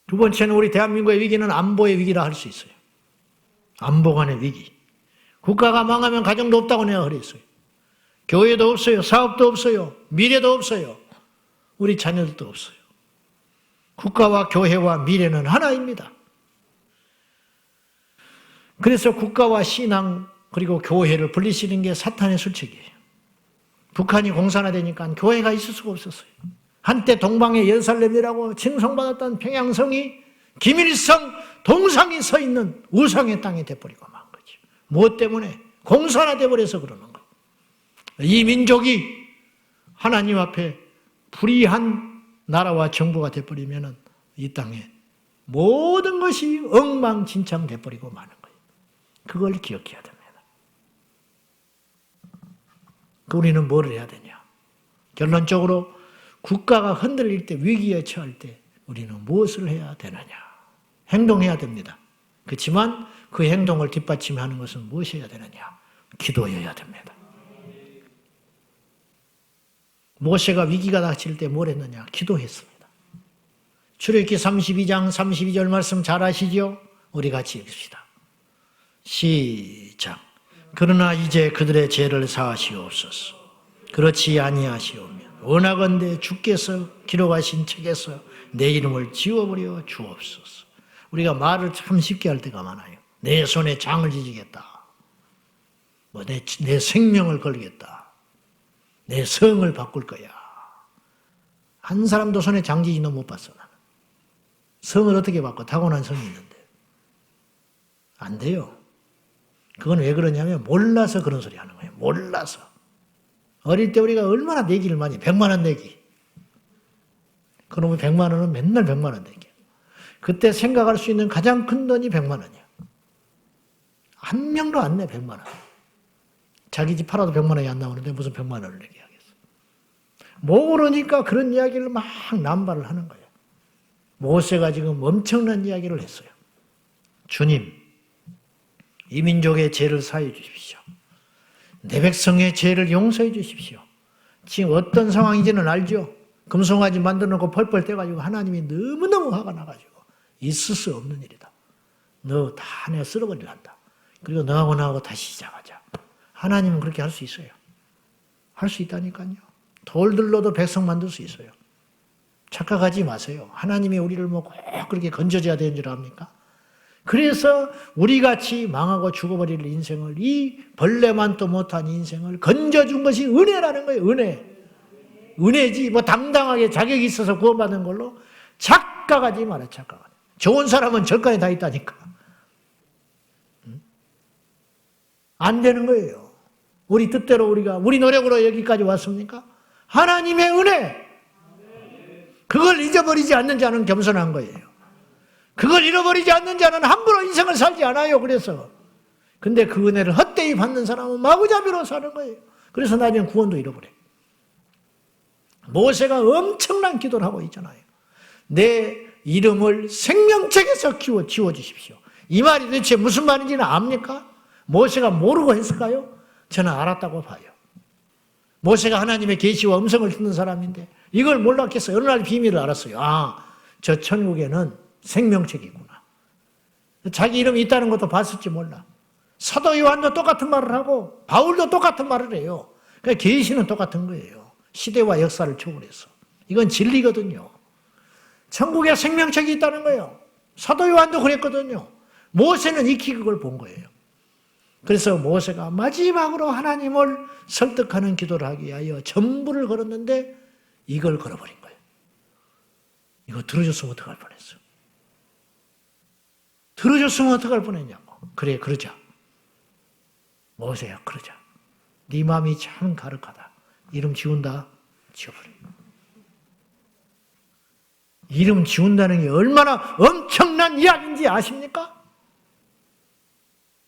두 번째는 우리 대한민국의 위기는 안보의 위기라 할 수 있어요. 안보 간의 위기. 국가가 망하면 가정도 없다고 내가 그랬어요. 교회도 없어요. 사업도 없어요. 미래도 없어요. 우리 자녀들도 없어요. 국가와 교회와 미래는 하나입니다. 그래서 국가와 신앙 그리고 교회를 분리시키는 게 사탄의 술책이에요. 북한이 공산화되니까 교회가 있을 수가 없었어요. 한때 동방의 예루살렘이라고 칭송받았던 평양성이 김일성 동상이 서 있는 우상의 땅에 돼버리고 만 거죠. 무엇 때문에? 공산화돼 버려서 그러는 거예요. 이 민족이 하나님 앞에 불의한 나라와 정부가 돼버리면 이 땅에 모든 것이 엉망진창 돼버리고 마는 거예요. 그걸 기억해야 됩니다. 우리는 뭘 해야 되냐? 결론적으로 국가가 흔들릴 때, 위기에 처할 때 우리는 무엇을 해야 되느냐? 행동해야 됩니다. 그렇지만 그 행동을 뒷받침하는 것은 무엇이 해야 되느냐? 기도해야 됩니다. 모세가 위기가 닥칠 때 뭘 했느냐? 기도했습니다. 출애굽기 32장 32절 말씀 잘 아시죠? 우리 같이 읽읍시다. 시작. 그러나 이제 그들의 죄를 사하시옵소서. 그렇지 아니하시오면 원하건대 주께서 기록하신 책에서 내 이름을 지워버려 주옵소서. 우리가 말을 참 쉽게 할 때가 많아요. 내 손에 장을 지지겠다. 내 생명을 걸겠다. 내 성을 바꿀 거야. 한 사람도 손에 장 지지는 못 봤어. 나는. 성을 어떻게 바꿔? 타고난 성이 있는데. 안 돼요. 그건 왜 그러냐면 몰라서 그런 소리 하는 거예요. 몰라서. 어릴 때 우리가 얼마나 내기를 많이 100만 원 내기. 그러면 100만 원은 맨날 100만 원 내기. 그때 생각할 수 있는 가장 큰 돈이 100만 원이야. 한 명도 안 내 100만 원. 자기 집 팔아도 100만 원이 안 나오는데 무슨 100만 원을 내게 하겠어. 모르니까 그런 이야기를 막 남발을 하는 거예요. 모세가 지금 엄청난 이야기를 했어요. 주님, 이 민족의 죄를 사해 주십시오. 내 백성의 죄를 용서해 주십시오. 지금 어떤 상황인지는 알죠? 금송아지 만들어 놓고 펄펄 떼가지고 하나님이 너무너무 화가 나가지고 있을 수 없는 일이다. 너 다 내가 쓸어버리란다. 그리고 너하고 나하고 다시 시작하자. 하나님은 그렇게 할 수 있어요. 할 수 있다니까요. 돌들로도 백성 만들 수 있어요. 착각하지 마세요. 하나님이 우리를 뭐 꼭 그렇게 건져줘야 되는 줄 압니까? 그래서 우리같이 망하고 죽어버릴 인생을, 이 벌레만도 못한 인생을 건져준 것이 은혜라는 거예요. 은혜지. 뭐 당당하게 자격이 있어서 구원받은 걸로 착각하지 마라. 착각하지. 좋은 사람은 절간에 다 있다니까. 안 되는 거예요. 우리 뜻대로 우리 노력으로 여기까지 왔습니까? 하나님의 은혜. 그걸 잊어버리지 않는 자는 겸손한 거예요. 그걸 잃어버리지 않는 자는 함부로 인생을 살지 않아요. 그래서. 근데 그 은혜를 헛되이 받는 사람은 마구잡이로 사는 거예요. 그래서 나중에 구원도 잃어버려요. 모세가 엄청난 기도를 하고 있잖아요. 내 이름을 생명책에서 지워주십시오. 이 말이 도대체 무슨 말인지는 압니까? 모세가 모르고 했을까요? 저는 알았다고 봐요. 모세가 하나님의 계시와 음성을 듣는 사람인데 이걸 몰랐겠어요. 어느 날 비밀을 알았어요. 저 천국에는 생명책이 있구나. 자기 이름이 있다는 것도 봤을지 몰라. 사도 요한도 똑같은 말을 하고 바울도 똑같은 말을 해요. 그러니까 계시는 똑같은 거예요. 시대와 역사를 초월해서. 이건 진리거든요. 천국에 생명책이 있다는 거예요. 사도 요한도 그랬거든요. 모세는 익히 그걸 본 거예요. 그래서 모세가 마지막으로 하나님을 설득하는 기도를 하기 위하여 전부를 걸었는데 이걸 걸어버린 거예요. 이거 들어줬으면 어떡할 뻔했어. 들어줬으면 어떡할 뻔했냐고. 그래, 그러자. 모세야, 그러자. 네 마음이 참 가득하다. 이름 지운다. 지워버려. 이름 지운다는 게 얼마나 엄청난 이야기인지 아십니까?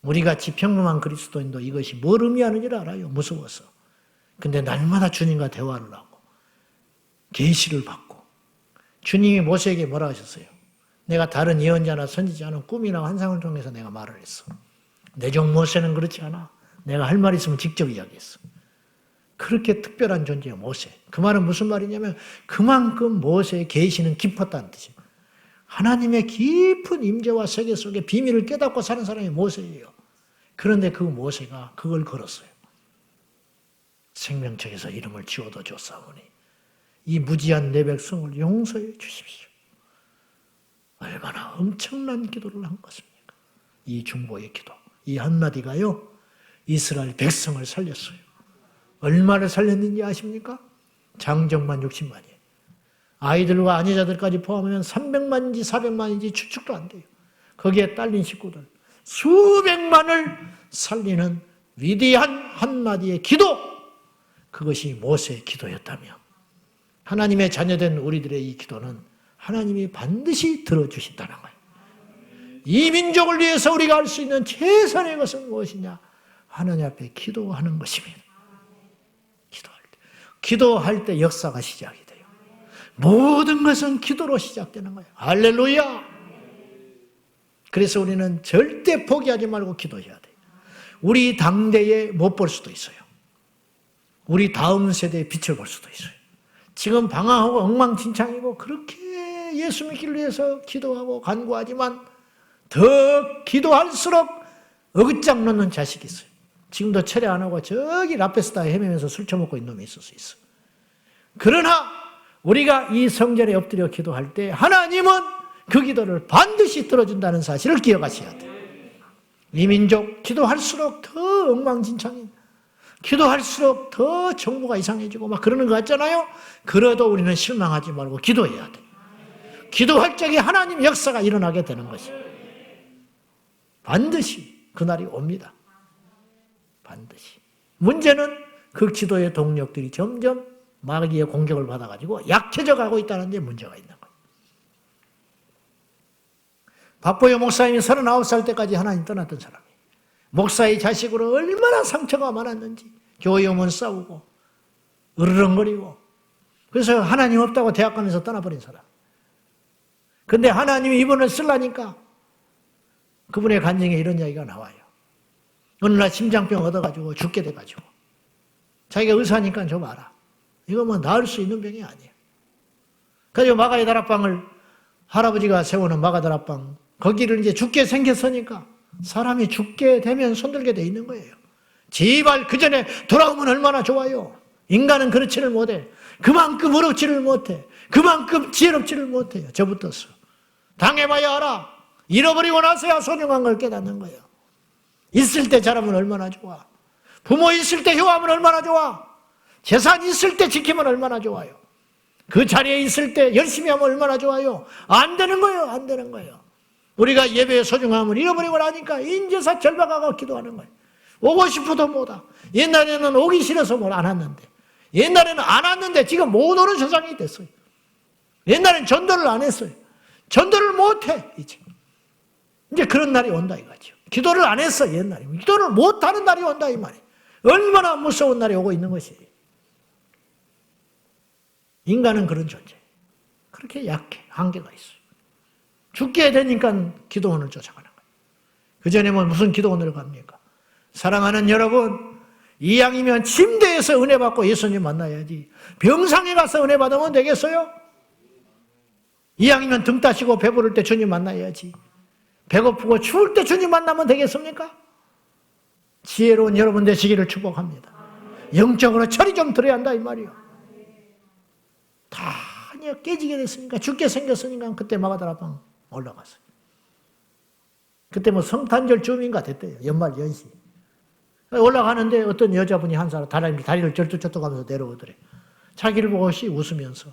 우리같이 평범한 그리스도인도 이것이 뭘 의미하는지를 알아요. 무서워서. 근데 날마다 주님과 대화를 하고 계시를 받고 주님이 모세에게 뭐라 하셨어요? 내가 다른 예언자나 선지자는 꿈이나 환상을 통해서 내가 말을 했어. 내 종 모세는 그렇지 않아. 내가 할 말 있으면 직접 이야기했어. 그렇게 특별한 존재예요, 모세. 그 말은 무슨 말이냐면 그만큼 모세의 계시는 깊었다는 뜻이에요. 하나님의 깊은 임재와 세계 속에 비밀을 깨닫고 사는 사람이 모세예요. 그런데 그 모세가 그걸 걸었어요. 생명책에서 이름을 지워도 줬사오니 이 무지한 내 백성을 용서해 주십시오. 얼마나 엄청난 기도를 한 것입니까? 이 중보의 기도, 이 한마디가요 이스라엘 백성을 살렸어요. 얼마를 살렸는지 아십니까? 장정만 60만이에요. 아이들과 아내자들까지 포함하면 300만인지 400만인지 추측도 안 돼요. 거기에 딸린 식구들 수백만을 살리는 위대한 한마디의 기도, 그것이 모세의 기도였다며 하나님의 자녀된 우리들의 이 기도는 하나님이 반드시 들어주신다는 거예요. 이 민족을 위해서 우리가 할 수 있는 최선의 것은 무엇이냐? 하나님 앞에 기도하는 것입니다. 기도할 때 역사가 시작이 돼요. 모든 것은 기도로 시작되는 거예요. 할렐루야! 그래서 우리는 절대 포기하지 말고 기도해야 돼요. 우리 당대에 못 볼 수도 있어요. 우리 다음 세대의 빛을 볼 수도 있어요. 지금 방황하고 엉망진창이고 그렇게 예수 믿기를 위해서 기도하고 간구하지만 더 기도할수록 어긋장 놓는 자식이 있어요. 지금도 철회 안 하고 저기 라페스타에 헤매면서 술 처먹고 있는 놈이 있을 수 있어. 그러나 우리가 이 성전에 엎드려 기도할 때 하나님은 그 기도를 반드시 들어준다는 사실을 기억하셔야 돼요. 이 민족 기도할수록 더 엉망진창인, 기도할수록 더 정부가 이상해지고 막 그러는 것 같잖아요. 그래도 우리는 실망하지 말고 기도해야 돼요. 기도할 적에 하나님 역사가 일어나게 되는 것이에요. 반드시 그날이 옵니다. 반드시. 문제는 그 기도의 동력들이 점점 마귀의 공격을 받아가지고 약해져 가고 있다는 데 문제가 있는 거예요. 박보여 목사님이 39살 때까지 하나님 떠났던 사람이에요. 목사의 자식으로 얼마나 상처가 많았는지 교회 오면 싸우고 으르렁거리고 그래서 하나님 없다고 대학가면서 떠나버린 사람. 근데 하나님이 이분을 쓰려니까 그분의 간증에 이런 이야기가 나와요. 어느 날 심장병 얻어가지고 죽게 돼가지고 자기가 의사니까 좀 알아. 이거 뭐 나을 수 있는 병이 아니에요. 그래서 마가의 다락방을 할아버지가 세우는 마가 다락방 거기를 이제 죽게 생겼으니까 사람이 죽게 되면 손들게 돼 있는 거예요. 제발 그 전에 돌아오면 얼마나 좋아요. 인간은 그렇지를 못해. 그만큼 어렵지를 못해. 그만큼 지혜롭지를 못해요. 저부터서. 당해봐야 알아. 잃어버리고 나서야 소중한 걸 깨닫는 거예요. 있을 때 잘하면 얼마나 좋아. 부모 있을 때 효하면 얼마나 좋아. 재산 있을 때 지키면 얼마나 좋아요. 그 자리에 있을 때 열심히 하면 얼마나 좋아요. 안 되는 거예요. 안 되는 거예요. 우리가 예배의 소중함을 잃어버리고 나니까 인제서 절박하고 기도하는 거예요. 오고 싶어도 못 와. 옛날에는 오기 싫어서 안 왔는데 옛날에는 안 왔는데 지금 못 오는 세상이 됐어요. 옛날엔 전도를 안 했어요. 전도를 못 해 이제 그런 날이 온다 이거죠. 기도를 안 했어 옛날에. 기도를 못하는 날이 온다 이 말이에요. 얼마나 무서운 날이 오고 있는 것이에요. 인간은 그런 존재예요. 그렇게 약해. 한계가 있어요. 죽게 되니까 기도원을 쫓아가는 거예요. 그전에 뭐 무슨 기도원을 갑니까? 사랑하는 여러분, 이왕이면 침대에서 은혜 받고 예수님 만나야지 병상에 가서 은혜 받으면 되겠어요? 이왕이면 등 따시고 배부를 때 주님 만나야지. 배고프고 추울 때 주님 만나면 되겠습니까? 지혜로운 여러분 되시기를 축복합니다. 영적으로 철이 좀 들어야 한다 이 말이요. 다 깨지게 됐으니까, 죽게 생겼으니까 그때 마가다라방 올라갔어요. 그때 뭐 성탄절 주민가 됐대요. 연말 연시. 올라가는데 어떤 여자분이 한 사람 다리를 절뚝절뚝하면서 내려오더래. 자기를 보고 웃으면서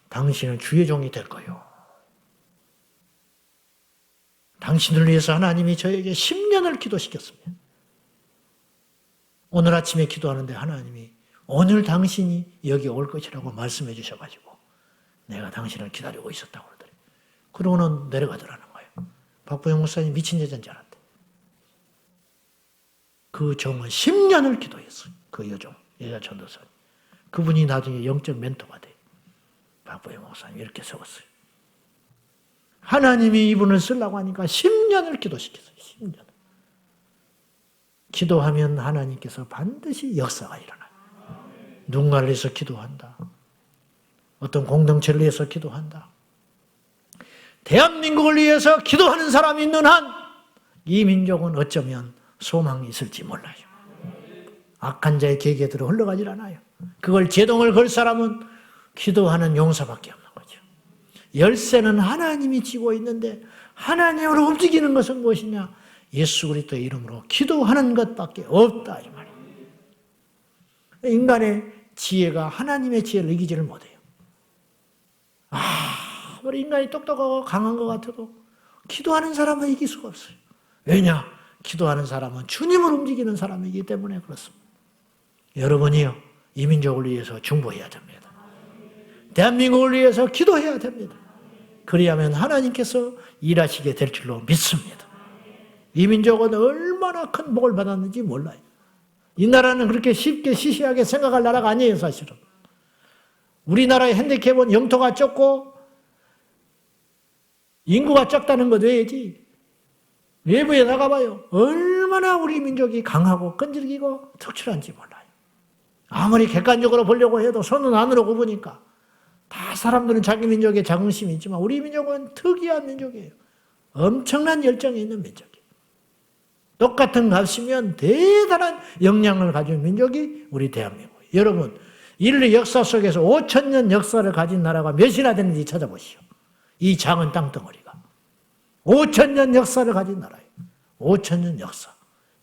당신은 주의 종이 될 거요. 당신을 위해서 하나님이 저에게 10년을 기도시켰습니다. 오늘 아침에 기도하는데 하나님이 오늘 당신이 여기 올 것이라고 말씀해 주셔가지고 내가 당신을 기다리고 있었다고 그러더래. 그러고는 내려가더라는 거예요. 박보영 목사님 미친 여자인 줄 알았대. 그 종은 10년을 기도했어요. 그 여종, 여자 전도사님. 그분이 나중에 영적 멘토가 돼요. 박보영 목사님 이렇게 적었어요. 하나님이 이분을 쓰려고 하니까 10년을 기도시켰어요. 10년. 기도하면 하나님께서 반드시 역사가 일어나요. 누군가를 위해서 기도한다. 어떤 공동체를 위해서 기도한다. 대한민국을 위해서 기도하는 사람이 있는 한 이 민족은 어쩌면 소망이 있을지 몰라요. 악한 자의 계기에 들어 흘러가질 않아요. 그걸 제동을 걸 사람은 기도하는 용사밖에 없는 거죠. 열쇠는 하나님이 쥐고 있는데 하나님으로 움직이는 것은 무엇이냐? 예수 그리스도의 이름으로 기도하는 것밖에 없다 이 말이에요. 인간의 지혜가 하나님의 지혜를 이기지를 못해요. 우리 인간이 똑똑하고 강한 것 같아도 기도하는 사람은 이길 수가 없어요. 왜냐? 기도하는 사람은 주님을 움직이는 사람이기 때문에 그렇습니다. 여러분이요, 이 민족을 위해서 중보해야 됩니다. 대한민국을 위해서 기도해야 됩니다. 그리하면 하나님께서 일하시게 될 줄로 믿습니다. 이 민족은 얼마나 큰 복을 받았는지 몰라요. 이 나라는 그렇게 쉽게 시시하게 생각할 나라가 아니에요, 사실은. 우리나라의 핸디캡은 영토가 좁고 인구가 적다는 것 외에지 외부에 나가봐요. 얼마나 우리 민족이 강하고 끈질기고 특출한지 몰라요. 아무리 객관적으로 보려고 해도 손은 안으로 굽으니까 다 사람들은 자기 민족에 자긍심이 있지만 우리 민족은 특이한 민족이에요. 엄청난 열정이 있는 민족이에요. 똑같은 값이면 대단한 역량을 가진 민족이 우리 대한민국이에요. 여러분, 인류 역사 속에서 5,000년 역사를 가진 나라가 몇이나 되는지 찾아보시오. 이 작은 땅덩어리가. 5,000년 역사를 가진 나라예요. 5,000년 역사.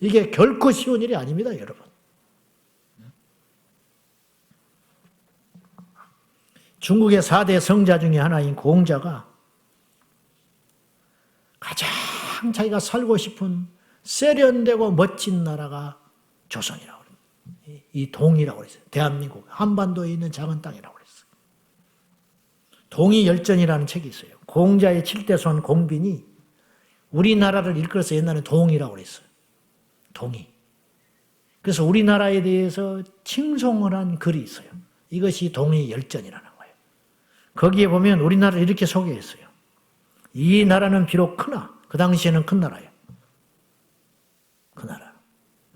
이게 결코 쉬운 일이 아닙니다, 여러분. 중국의 4대 성자 중에 하나인 공자가 가장 자기가 살고 싶은 세련되고 멋진 나라가 조선이라고 그래요. 이 동이라고 그랬어요. 대한민국, 한반도에 있는 작은 땅이라고 그랬어요. 동이열전이라는 책이 있어요. 공자의 7대손 공빈이 우리나라를 일컬어서 옛날에 동이라고 그랬어요. 동이. 그래서 우리나라에 대해서 칭송을 한 글이 있어요. 이것이 동이열전이라는 거예요. 거기에 보면 우리나라를 이렇게 소개했어요. 이 나라는 비록 크나 그 당시에는 큰 나라예요. 그 나라.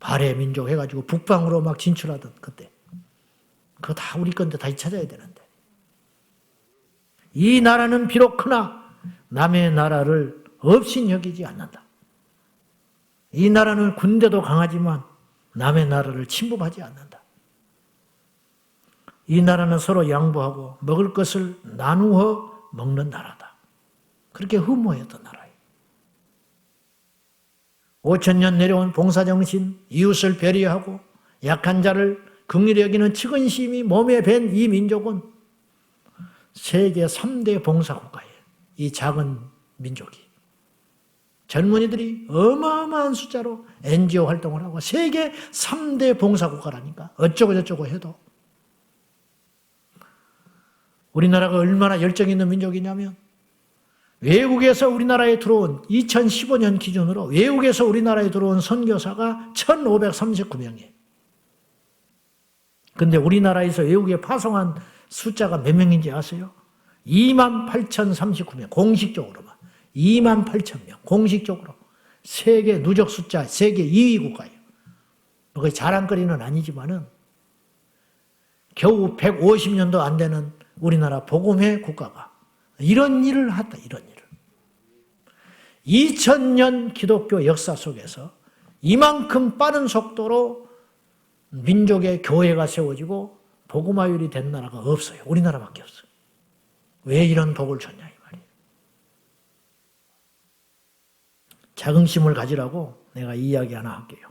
발해 민족 해가지고 북방으로 막 진출하던 그때. 그거 다 우리 건데 다시 찾아야 되는데. 이 나라는 비록 크나 남의 나라를 없인 여기지 않는다. 이 나라는 군대도 강하지만 남의 나라를 침범하지 않는다. 이 나라는 서로 양보하고 먹을 것을 나누어 먹는 나라다. 그렇게 흠모했던 나라예요. 5,000년 내려온 봉사정신, 이웃을 배려하고 약한 자를 긍휼히 여기는 측은심이 몸에 밴 이 민족은 세계 3대 봉사국가예요. 이 작은 민족이. 젊은이들이 어마어마한 숫자로 NGO 활동을 하고 세계 3대 봉사국가라니까 어쩌고 저쩌고 해도 우리나라가 얼마나 열정 있는 민족이냐면 외국에서 우리나라에 들어온 2015년 기준으로 외국에서 우리나라에 들어온 선교사가 1,539명이에요. 근데 우리나라에서 외국에 파송한 숫자가 몇 명인지 아세요? 28,039명 공식적으로만 28,000명 공식적으로 세계 누적 숫자 세계 2위 국가예요. 거의 자랑거리는 아니지만은 겨우 150년도 안 되는 우리나라 복음의 국가가 이런 일을 했다. 이런 일을. 2000년 기독교 역사 속에서 이만큼 빠른 속도로 민족의 교회가 세워지고 복음화율이 된 나라가 없어요. 우리나라밖에 없어요. 왜 이런 복을 줬냐 이 말이에요. 자긍심을 가지라고 내가 이 이야기 하나 할게요.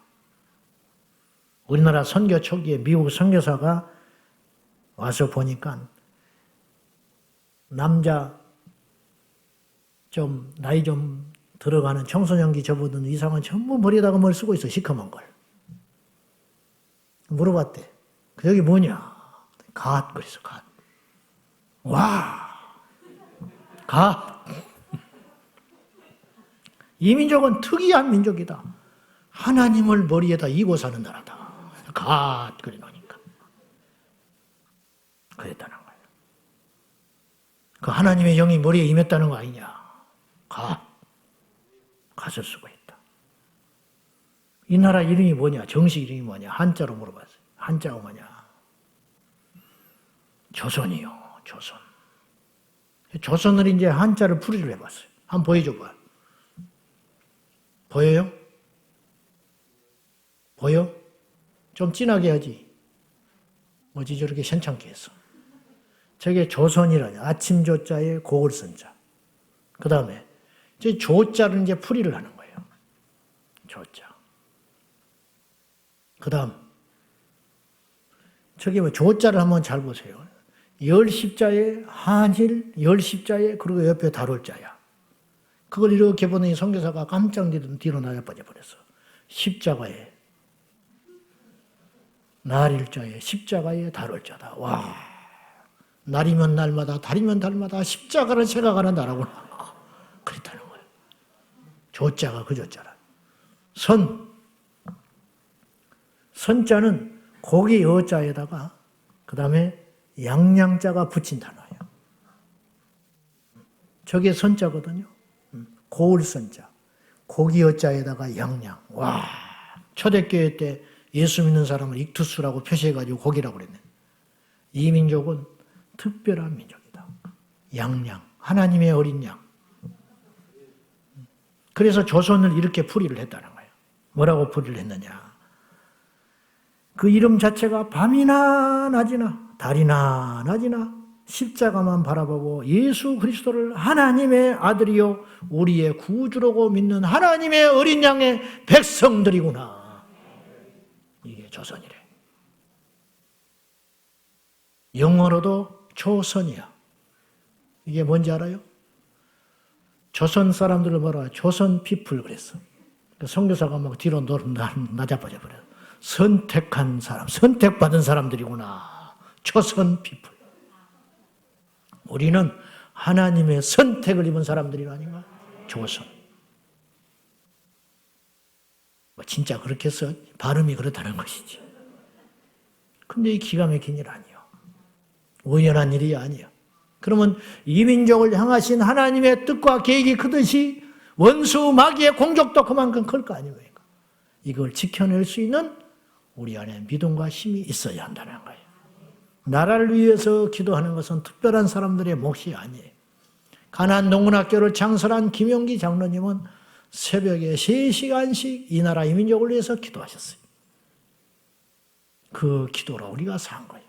우리나라 선교 초기에 미국 선교사가 와서 보니까 남자 좀 나이 좀 들어가는 청소년기 접어든 이상은 전부 머리에다가 뭘 쓰고 있어. 시커먼 걸. 물어봤대. 여기 뭐냐? 갓 그랬어. 갓. 와. 갓. 이 민족은 특이한 민족이다. 하나님을 머리에다 이고 사는 나라다. 갓 그래 놓으니까. 그랬다는 거예요. 그 하나님의 영이 머리에 임했다는 거 아니냐. 갓을 쓰고 있다. 이 나라 이름이 뭐냐? 정식 이름이 뭐냐? 한자로 물어봤어요. 한자가 뭐냐? 조선이요. 조선. 조선을 이제 한자를 풀이를 해봤어요. 한번 보여줘봐. 보여요? 보여? 좀 진하게 하지. 뭐지 저렇게 현창게 했어. 저게 조선이라냐. 아침 조자에 곡을 쓴 자. 그 다음에 저 조자를 이제 풀이를 하는 거예요. 조자. 그 다음 저기 뭐 조자를 한번 잘 보세요. 열십자에 한일, 열십자에 그리고 옆에 다룰자야. 그걸 이렇게 보더니 선교사가 깜짝 뒤로 나자빠져 버렸어. 십자가에 날일자에 십자가에 다룰자다. 와, 날이면 날마다 달이면 달마다 십자가를 생각하는 나라구나. 그랬다는 거예요. 조자가 그 조자라. 선자는 고기 여자에다가 그 다음에 양양자가 붙인 단어예요. 저게 선자거든요. 고을 선자. 고기 여자에다가 양양. 와, 초대교회 때 예수 믿는 사람을 익투스라고 표시해가지고 고기라고 그랬네. 이 민족은 특별한 민족이다. 양양. 하나님의 어린 양. 그래서 조선을 이렇게 풀이를 했다는 거예요. 뭐라고 풀이를 했느냐. 그 이름 자체가 밤이나 낮이나 달이나 낮이나 십자가만 바라보고 예수 그리스도를 하나님의 아들이요 우리의 구주라고 믿는 하나님의 어린 양의 백성들이구나. 이게 조선이래. 영어로도 조선이야. 이게 뭔지 알아요? 조선 사람들을 뭐라 조선 피플 그랬어. 선교사가 막 뒤로 낮아버려 버려. 선택한 사람, 선택받은 사람들이구나. 조선 피플. 우리는 하나님의 선택을 입은 사람들이 아닌가? 조선. 진짜 그렇게 써 발음이 그렇다는 것이지. 근데 이 기가 막힌 일 아니에요. 우연한 일이 아니에요. 그러면 이 민족을 향하신 하나님의 뜻과 계획이 크듯이 원수 마귀의 공격도 그만큼 클 거 아닙니까? 이걸 지켜낼 수 있는 우리 안에 믿음과 힘이 있어야 한다는 거예요. 나라를 위해서 기도하는 것은 특별한 사람들의 몫이 아니에요. 가나안 동문학교를 창설한 김용기 장로님은 새벽에 3시간씩 이 나라 이 민족을 위해서 기도하셨어요. 그 기도로 우리가 산 거예요.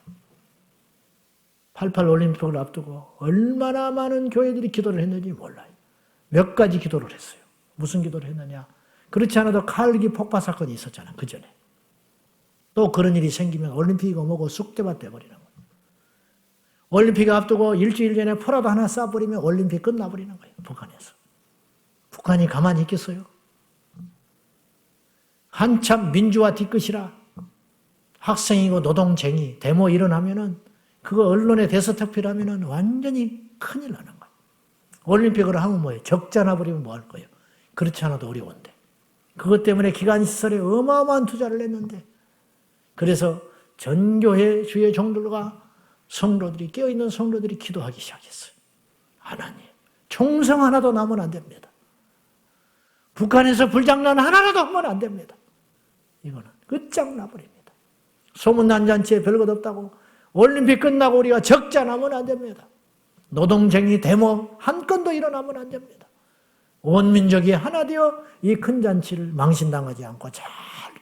88 올림픽을 앞두고 얼마나 많은 교회들이 기도를 했는지 몰라요. 몇 가지 기도를 했어요. 무슨 기도를 했느냐. 그렇지 않아도 칼기 폭파 사건이 있었잖아. 그 전에. 또 그런 일이 생기면 올림픽이고 뭐고 쑥대밭 돼버리는 거예요. 올림픽 앞두고 일주일 전에 포라도 하나 쏴버리면 올림픽 끝나버리는 거예요. 북한에서. 북한이 가만히 있겠어요? 한참 민주화 뒤끝이라 학생이고 노동쟁이 데모 일어나면은 그거 언론에 대서특필하면은 완전히 큰일 나는 거예요. 올림픽을 하면 뭐예요? 적자나 버리면 뭐 할 거예요? 그렇지 않아도 어려운데. 그것 때문에 기간시설에 어마어마한 투자를 했는데 그래서 전교회 주의 종들과 성도들이 깨어있는 성도들이 기도하기 시작했어요. 하나님, 총성 하나도 나면 안 됩니다. 북한에서 불장난 하나라도 하면 안 됩니다. 이거는 끝장나버립니다. 소문난 잔치에 별것 없다고 올림픽 끝나고 우리가 적자 나면 안 됩니다. 노동쟁이 데모 한 건도 일어나면 안 됩니다. 온 민족이 하나 되어 이 큰 잔치를 망신당하지 않고 잘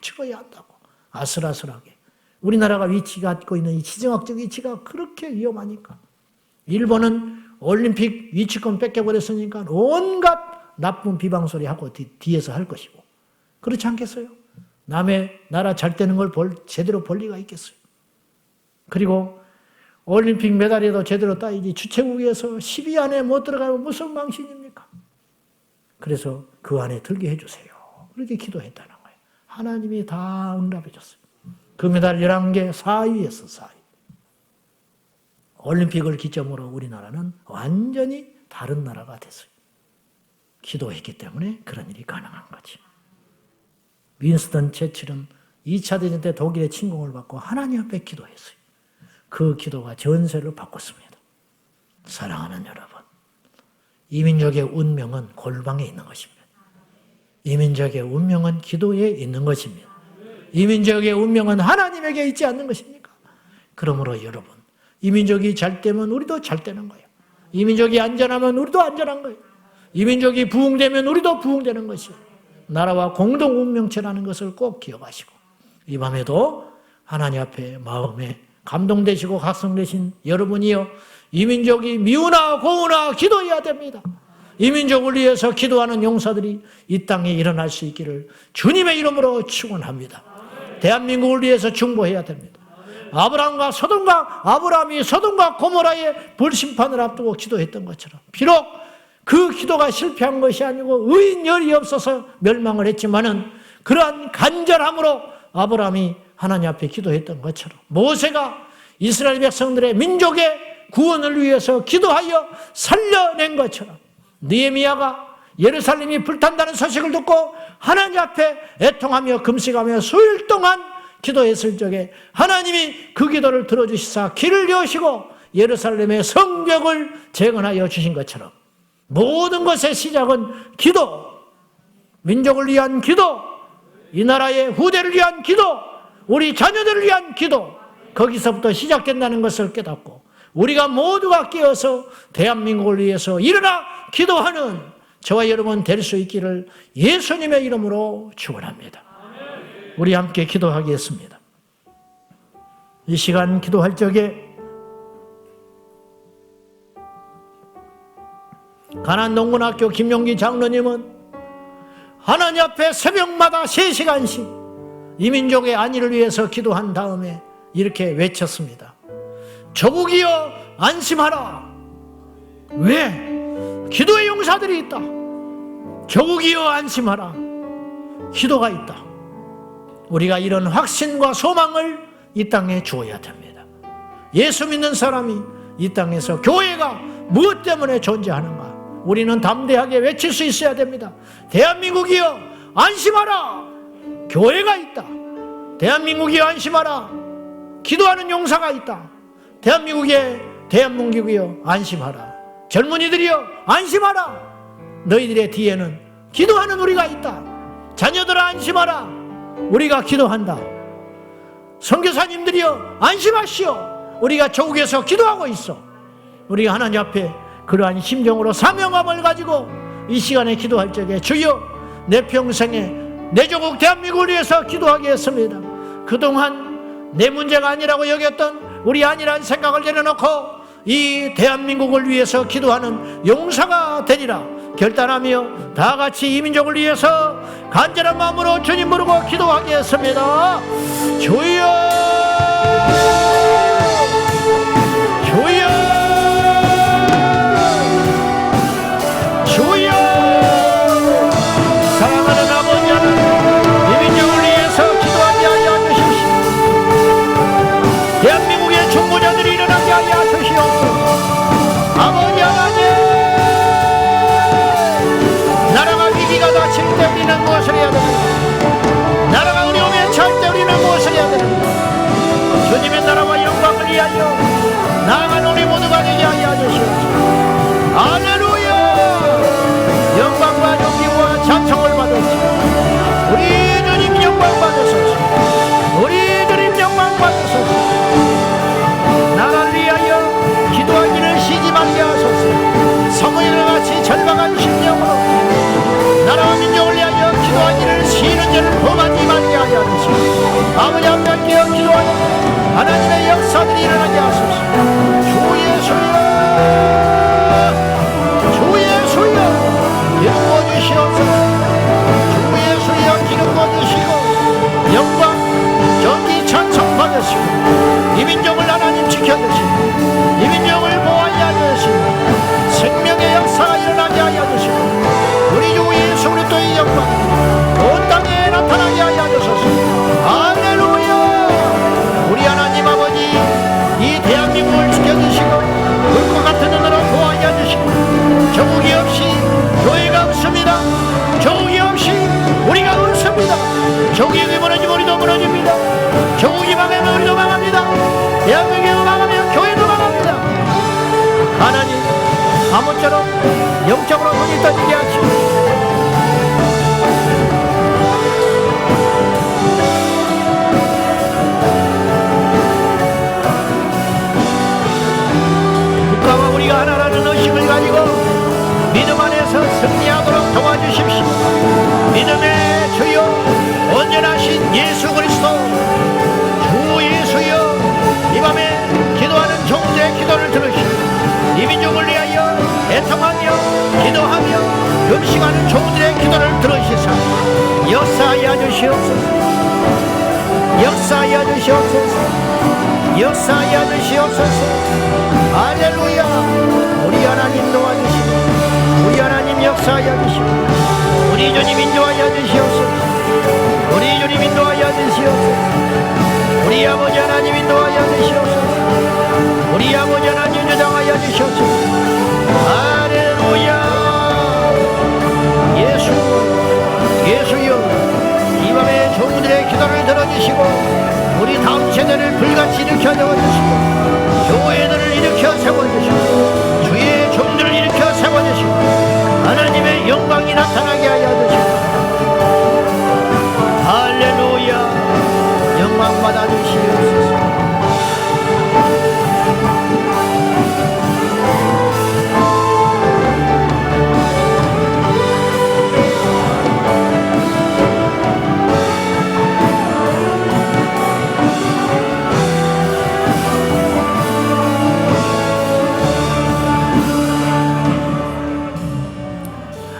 치러야 한다고. 아슬아슬하게. 우리나라가 위치가 갖고 있는 이 지정학적 위치가 그렇게 위험하니까. 일본은 올림픽 위치권 뺏겨버렸으니까 온갖 나쁜 비방소리 하고 뒤에서 할 것이고. 그렇지 않겠어요? 남의 나라 잘 되는 걸 제대로 볼 리가 있겠어요? 그리고 올림픽 메달에도 제대로 따야지 주최국에서 10위 안에 못 들어가면 무슨 망신입니까? 그래서 그 안에 들게 해주세요. 그렇게 기도했다는 거예요. 하나님이 다 응답해 줬어요. 금메달 11개 4위였어, 4위. 올림픽을 기점으로 우리나라는 완전히 다른 나라가 됐어요. 기도했기 때문에 그런 일이 가능한 거지. 윈스턴 처칠은 2차 대전 때 독일의 침공을 받고 하나님 앞에 기도했어요. 그 기도가 전세를 바꿨습니다. 사랑하는 여러분, 이 민족의 운명은 골방에 있는 것입니다. 이 민족의 운명은 기도에 있는 것입니다. 이 민족의 운명은 하나님에게 있지 않는 것입니까? 그러므로 여러분, 이 민족이 잘 되면 우리도 잘 되는 거예요. 이 민족이 안전하면 우리도 안전한 거예요. 이 민족이 부흥되면 우리도 부흥되는 것이에요. 나라와 공동 운명체라는 것을 꼭 기억하시고, 이 밤에도 하나님 앞에 마음에 감동되시고 각성되신 여러분이요, 이 민족이 미우나 고우나 기도해야 됩니다. 이 민족을 위해서 기도하는 용사들이 이 땅에 일어날 수 있기를 주님의 이름으로 축원합니다. 대한민국을 위해서 중보해야 됩니다. 아브라함이 소돔과 고모라의 불심판을 앞두고 기도했던 것처럼, 비록 그 기도가 실패한 것이 아니고 의인 열이 없어서 멸망을 했지만은, 그러한 간절함으로 아브라함이 하나님 앞에 기도했던 것처럼, 모세가 이스라엘 백성들의 민족의 구원을 위해서 기도하여 살려낸 것처럼, 느헤미야가 예루살렘이 불탄다는 소식을 듣고 하나님 앞에 애통하며 금식하며 수일 동안 기도했을 적에 하나님이 그 기도를 들어주시사 길을 여시고 예루살렘의 성벽을 재건하여 주신 것처럼, 모든 것의 시작은 기도, 민족을 위한 기도, 이 나라의 후대를 위한 기도, 우리 자녀들을 위한 기도, 거기서부터 시작된다는 것을 깨닫고 우리가 모두가 깨어서 대한민국을 위해서 일어나 기도하는 저와 여러분 될 수 있기를 예수님의 이름으로 축원합니다. 우리 함께 기도하겠습니다. 이 시간 기도할 적에 가난농군학교 김용기 장로님은 하나님 앞에 새벽마다 3시간씩 이 민족의 안위를 위해서 기도한 다음에 이렇게 외쳤습니다. 조국이여 안심하라. 왜? 기도의 용사들이 있다. 조국이여 안심하라. 기도가 있다. 우리가 이런 확신과 소망을 이 땅에 주어야 됩니다. 예수 믿는 사람이 이 땅에서 교회가 무엇 때문에 존재하는가? 우리는 담대하게 외칠 수 있어야 됩니다. 대한민국이여 안심하라. 교회가 있다. 대한민국이여 안심하라. 기도하는 용사가 있다. 대한민국이여 안심하라. 젊은이들이여 안심하라. 너희들의 뒤에는 기도하는 우리가 있다. 자녀들아 안심하라. 우리가 기도한다. 선교사님들이여 안심하시오. 우리가 조국에서 기도하고 있어. 우리가 하나님 앞에 그러한 심정으로 사명감을 가지고 이 시간에 기도할 적에 주여 내 평생에 내 조국 대한민국을 위해서 기도하겠습니다. 그동안 내 문제가 아니라고 여겼던 우리 아니란 생각을 내려놓고 이 대한민국을 위해서 기도하는 용사가 되리라 결단하며 다 같이 이 민족을 위해서 간절한 마음으로 주님 부르고 기도하겠습니다. 주여 주여 주여. 사랑하는 아버지 하나님, 이 민족을 위해서 기도하게 하여 주십시오. 대한민국의 중보자들이 일어나게 하여 주시옵소서. 아버지 하나님, 나라가 위기가 닥칠 때 우리는 무엇을 해야 됩니까? 나라가 어려움에 처할 때 우리는 무엇을 해야 됩니까? 주님의 나라 아버지 앞에 깨어 기도하니 하나님의 역사들이 일어나게 하소서. 주 예수여, 주 예수여, 기름 부어주시옵소서. 주 예수여, 기름 부어주시고 영광 전기 찬송 받으시고 이 민족을 하나님 지켜주시고 이 민족을 보호하게 하여 주시고 생명의 역사가 일어나게 하여 주시고 우리 주 예수 그리스도의 영광 온 땅에 나타나게 하여 주소서. 할렐루야. 우리 하나님 아버지 이 대한민국을 지켜주시고 불꽃 같은 눈으로 보호하여 주시고 조국이 없이 교회가 없습니다. 조국이 없이 우리가 없습니다. 조국이 무너지면 우리도 무너집니다. 조국이 망하면 우리도 망합니다. 대한민국이 망하면 교회도 망합니다. 하나님 아무쪼록 영적으로 눈이 떠지게 하시고 국가와 우리가 하나라는 의식을 가지고 믿음 안에서 승리하도록 도와주십시오. 믿음의 주여 온전하신 예수 그리스도 주 예수여 이 밤에 기도하는 종들의 기도를 들으시고 이 민족을 위하여 애통하며 기도하며 금식하는 종들의 기도를 들으시사 역사하여 주시옵소서. 역사하여 주시옵소서. 역사하여 주시옵소서. 할렐루야. 우리 하나님 도와주시고 우리 하나님 역사하여 주시고 우리 주님 인도하여 주시옵소서. 우리 주님 인도하여 주시옵소서. 우리 아버지 하나님 인도하여 주시옵소서. 우리 아버지 하나님 주장하여 주시옵소서. 할렐루야. 예수 예수여 이 밤에 종들의 기도를 들어주시고 우리 다음 세대를 불같이 일으켜 세워주시고 교회들을 일으켜 세워주시고 주의 종들을 일으켜 세워주시고 하나님의 영광이 나타나게 하여 주시고 할렐루야. 영광 받아주시옵소서.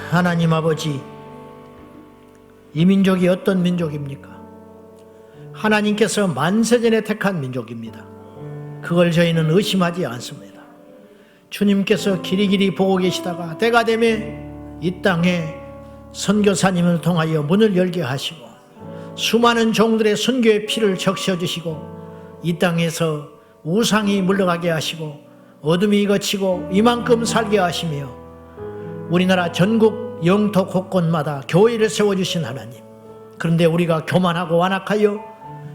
하나님 아버지, 이 민족이 어떤 민족입니까? 하나님께서 만세전에 택한 민족입니다. 그걸 저희는 의심하지 않습니다. 주님께서 길이길이 보고 계시다가 때가 되면 이 땅에 선교사님을 통하여 문을 열게 하시고 수많은 종들의 선교의 피를 적셔주시고 이 땅에서 우상이 물러가게 하시고 어둠이 거치고 이만큼 살게 하시며 우리나라 전국 영토 곳곳마다 교회를 세워주신 하나님, 그런데 우리가 교만하고 완악하여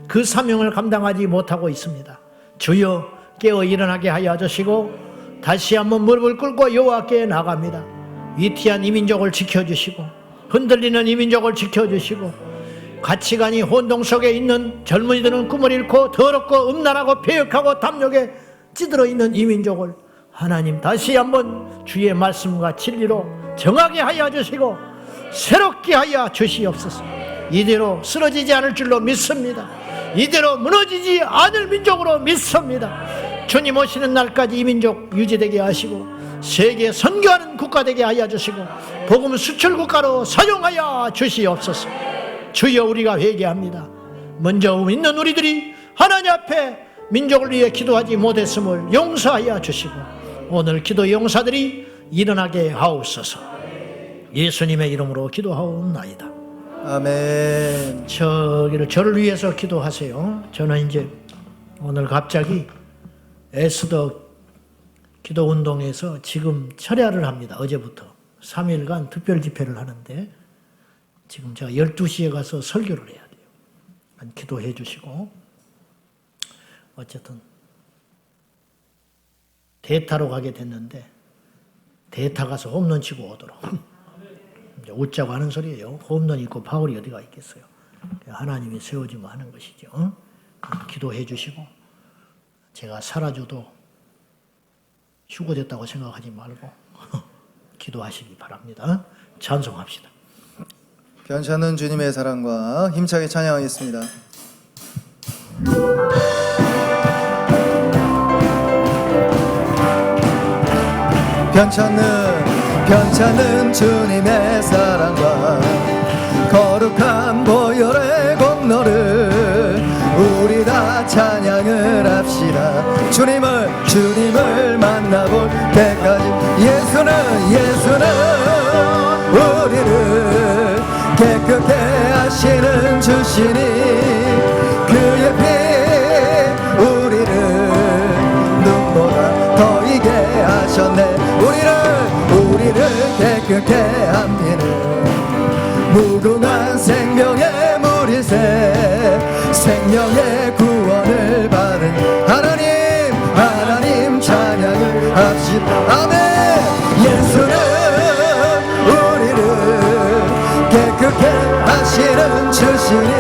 그 사명을 감당하지 못하고 있습니다. 주여 깨어 일어나게 하여 주시고 다시 한번 무릎을 꿇고 여호와께 나갑니다. 위태한 이 민족을 지켜주시고 흔들리는 이 민족을 지켜주시고 가치관이 혼동 속에 있는 젊은이들은 꿈을 잃고 더럽고 음란하고 폐역하고 탐욕에 찌들어 있는 이 민족을 하나님 다시 한번 주의 말씀과 진리로 정하게 하여 주시고 새롭게 하여 주시옵소서. 이대로 쓰러지지 않을 줄로 믿습니다. 이대로 무너지지 않을 민족으로 믿습니다. 주님 오시는 날까지 이 민족 유지되게 하시고 세계 선교하는 국가 되게 하여 주시고 복음 수출 국가로 사용하여 주시옵소서. 주여 우리가 회개합니다. 먼저 믿는 우리들이 하나님 앞에 민족을 위해 기도하지 못했음을 용서하여 주시고 오늘 기도 용사들이 일어나게 하옵소서. 예수님의 이름으로 기도하옵나이다. 아멘. 저를 위해서 기도하세요. 저는 이제 오늘 갑자기 에스더 기도운동에서 지금 철야를 합니다. 어제부터 3일간 특별 집회를 하는데 지금 제가 12시에 가서 설교를 해야 돼요. 기도해 주시고 어쨌든 대타로 가게 됐는데 대타 가서 홈런 치고 오도록 이제 웃자고 하는 소리예요. 홈런 있고 파울이 어디가 있겠어요. 하나님이 세워지면 하는 것이죠. 기도해 주시고 제가 살아줘도 휴고됐다고 생각하지 말고 기도하시기 바랍니다. 찬송합시다. 변찮은 주님의 사랑과 힘차게 찬양하겠습니다. 편찮은 주님의 사랑과 거룩한 보혈의 공로를 우리 다 찬양을 합시다. 주님을 만나볼 때까지 예수는 우리를 깨끗게 하시는 주시니 그의 피 우리를 눈보다 더 이게 하셨네. 우리를 깨끗게 함이는 무궁한 생명의 물이새 생명의 구원을 받은 하나님 찬양을 합시다. 아멘. 예수는 우리를 깨끗게 하시는 주시니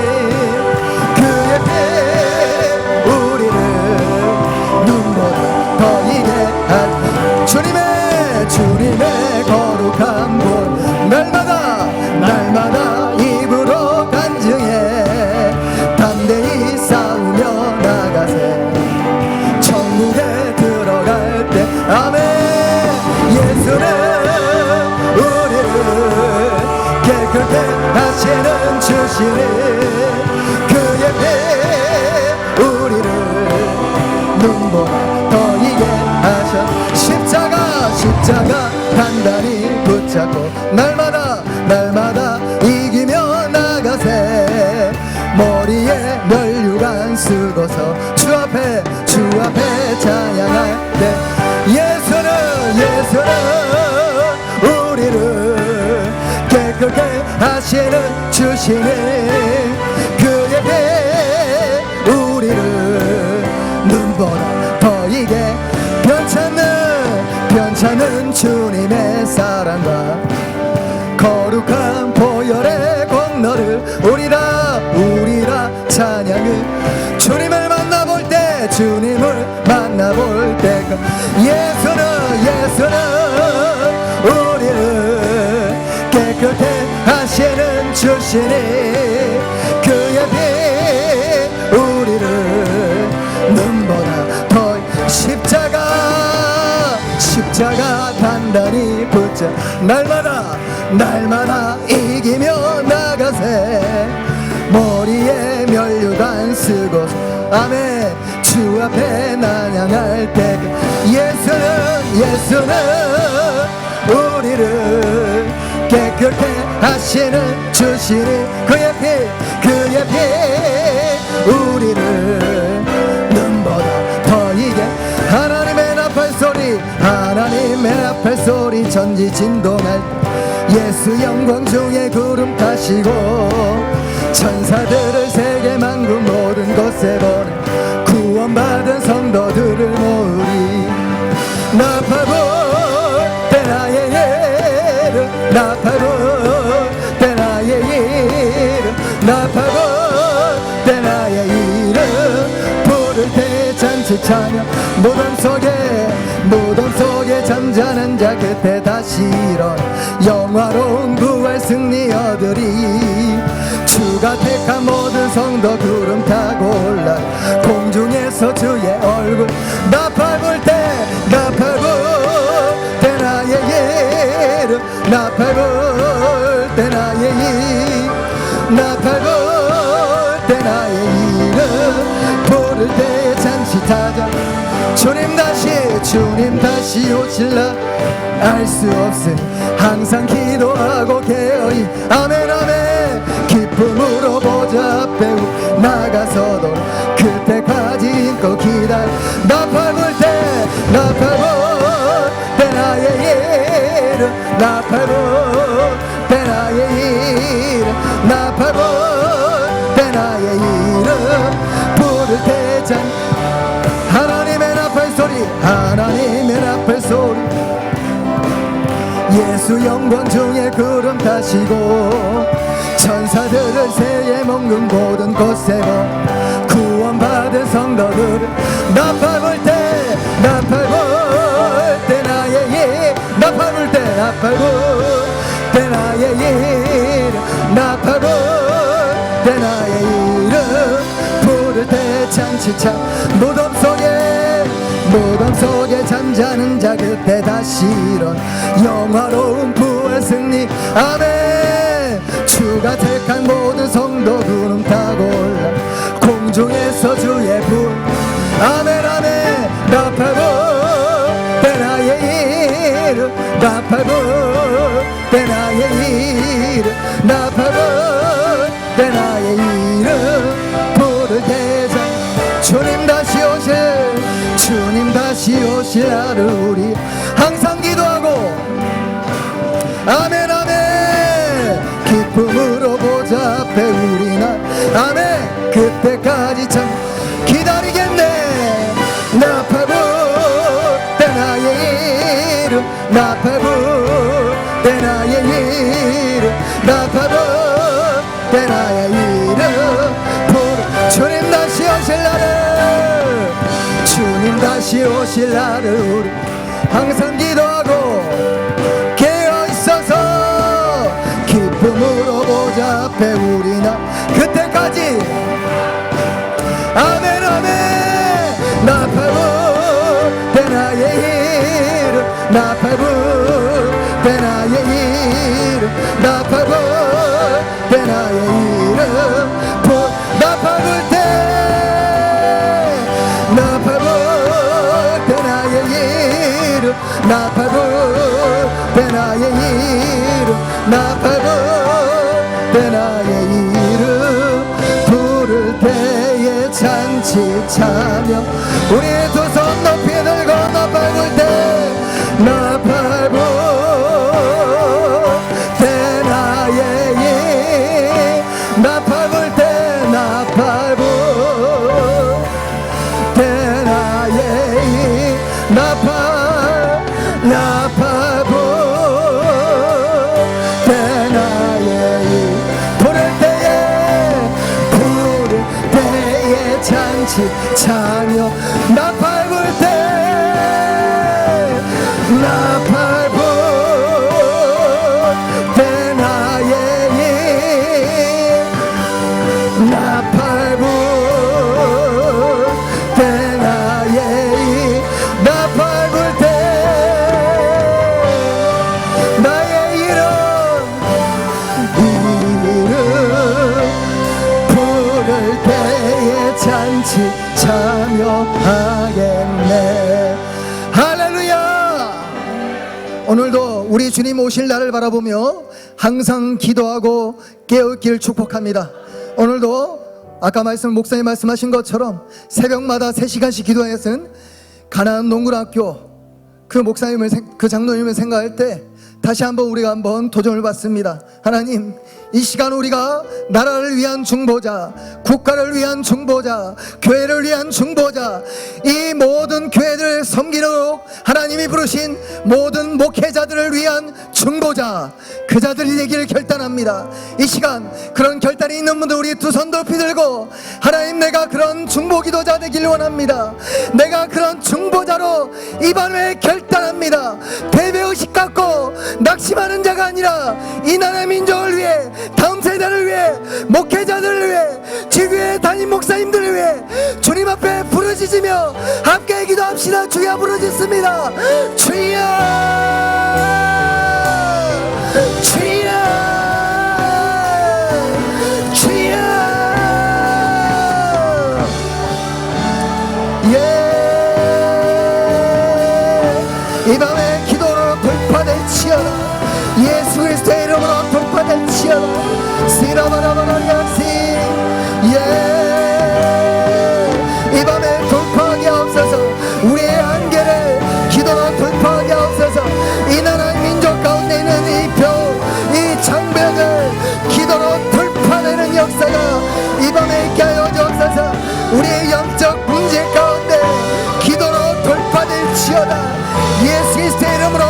그의 피 우리를 눈보다 더 이게 한 주님의 거룩한 본 날마다 입으로 간증해 담대히 싸우며 나가세 천국에 들어갈 때 아멘. 예수는 우리를 깨끗게 하시는 주시니 그의 피 우리를 눈보다 더 이게 하셨 십자가 단단히 붙잡고 날마다 이기며 나가세 머리에 면류관 쓰고서 주 앞에 찬양할 때 예수는 우리를 깨끗게 하시는 주시니 그의 피 우리를 눈보다 더 이게 편찮은 주님의 사랑과 거룩한 보혈의 공로를 우리 다 찬양을 주님을 만나볼 때 예수는 우리를 깨끗게 하시는 주시니 그의 피 우리를 눈보다 더 십자가 단단히 붙잡 날마다 이기며 나가세 머리에 면류관 쓰고 아멘 주 앞에 난양할 때 예수는 우리를 깨끗게 하시는 주시니 그의 피 우리를 눈보다 더 이게 하나님의 나팔 소리 전지 진동할 때 예수 영광 중에 구름 타시고 천사들을 세계 만국 모든 곳에 보내 구원받은 성도들을 모으리 나팔 불 때 나의 이름 나팔 불 때 나의 이름 나팔 불 때 나의 이름 부를 때 잔치 찬양 무덤 속에 잠자는 자 끝에 다시 일어나 영화로운 부활 승리 얻으리 주가 택한 모든 성도 구름 타고 올라 공중에서 주의 얼굴 나팔 불 때 나의 이름 나팔 불 때 나의 이름 나팔 불 때 나의 이름 부를 때 잔치 타자 주님 다시 오실라 알 수 없음 항상 기도하고 깨어이 아멘 기쁨으로 보좌 앞에 나가서도 그때까지 인고 기다려 나팔 불 때 나의 이름 나팔 불 때 나의 이름 나팔 불 때 나의 이름 부를 때 잔 하나님의 나팔 소리 예수 영광 중에 구름 타시고 천사들을 새에 먹는 모든 곳에 구원받은 성도들을 나팔 불 때 나의 나팔 불 때 나의 이름 나팔 불 때 나의 이름 부를 때 같이 참 무덤 속에 잠자는 자 그때 다시 일어나 영화로운 부활 승리 아멘. 주가 택한 모든 성도 구름 타고 올라 공중에서 주의 불 아멘 아멘. 나팔부 나의 이름 나팔부 나의 이름 나팔부 나의 이름 부를 때자 주님 다시 오실 날을 우리 항상 기도하고 아멘 아멘. 기쁨으로 보좌 앞에 우리 날 아멘. 그때까지 참 기다리겠네. 나팔부 나의 이름 나팔부 나의 이름 나팔부 나의 이름 주님 다시 오실 날을 주님 다시 오실 날을 우리 항상 기도하고 깨어있어서 기쁨으로 보좌 앞에 우리 나 그때까지 아멘 아멘. 나팔부 나의 이름 나팔부 나의 이름 나팔부 나의 이름 나팔 불 때 나팔 불 때 나의 이름 나팔 불 때 나의 이름 나팔 불 때 나의 이름 부를 때에 잔치 차며 우리의 두 손 높이 들고 나팔 불 때 나팔 불 때 나의 이름 나팔 불 때 나팔 불 때 나의 이름 나팔 불 때 나의 이름 부를 때에 잔치 차며 나팔 불 때 나팔 불 때 나의 이름 나팔 불 때 나의 이름 나팔 불 때 나의 이름 부를 때에 잔치 참여하겠네. 할렐루야. 오늘도 우리 주님 오실 날을 바라보며 항상 기도하고 깨어있기를 축복합니다. 오늘도 아까 목사님 말씀하신 것처럼 새벽마다 3시간씩 기도하였은 가나안 농구학교 그 장로님을 생각할 때 다시 한번 우리가 한번 도전을 받습니다. 하나님, 이 시간 우리가 나라를 위한 중보자, 국가를 위한 중보자, 교회를 위한 중보자, 이 모든 교회들을 섬기도록 하나님이 부르신 모든 목회자들을 위한 중보자, 그 자들이 되기를 결단합니다. 이 시간 그런 결단이 있는 분들 우리 두 손 높이 들고 하나님, 내가 그런 중보기도자 되기를 원합니다. 내가 그런 중보자로 이번 회에 결단합니다. 패배의식 갖고 낙심하는 자가 아니라 이 나라 민족을 위해, 다음 세대를 위해, 목회자들을 위해, 지교회 담임 목사님들을 위해 주님 앞에 부르짖으며 함께 기도합시다. 주여 부르짖습니다. 주여, 주여, 주여. 이 밤에 기도로 돌파될지어다. 예수 그리스도의 이름으로 돌파될지어다. 시라바라바라야시. 이 밤에 돌파하게 하옵소서. 우리의 한계를 기도로 돌파하게 하옵소서. 이 나라의 민족 가운데 있는 이 장벽을 기도로 돌파되는 역사가 이 밤에 있게 하여 주옵소서. 우리의 영적 문제 가운데 기도로 돌파될지어다. 예수 그리스도의 이름으로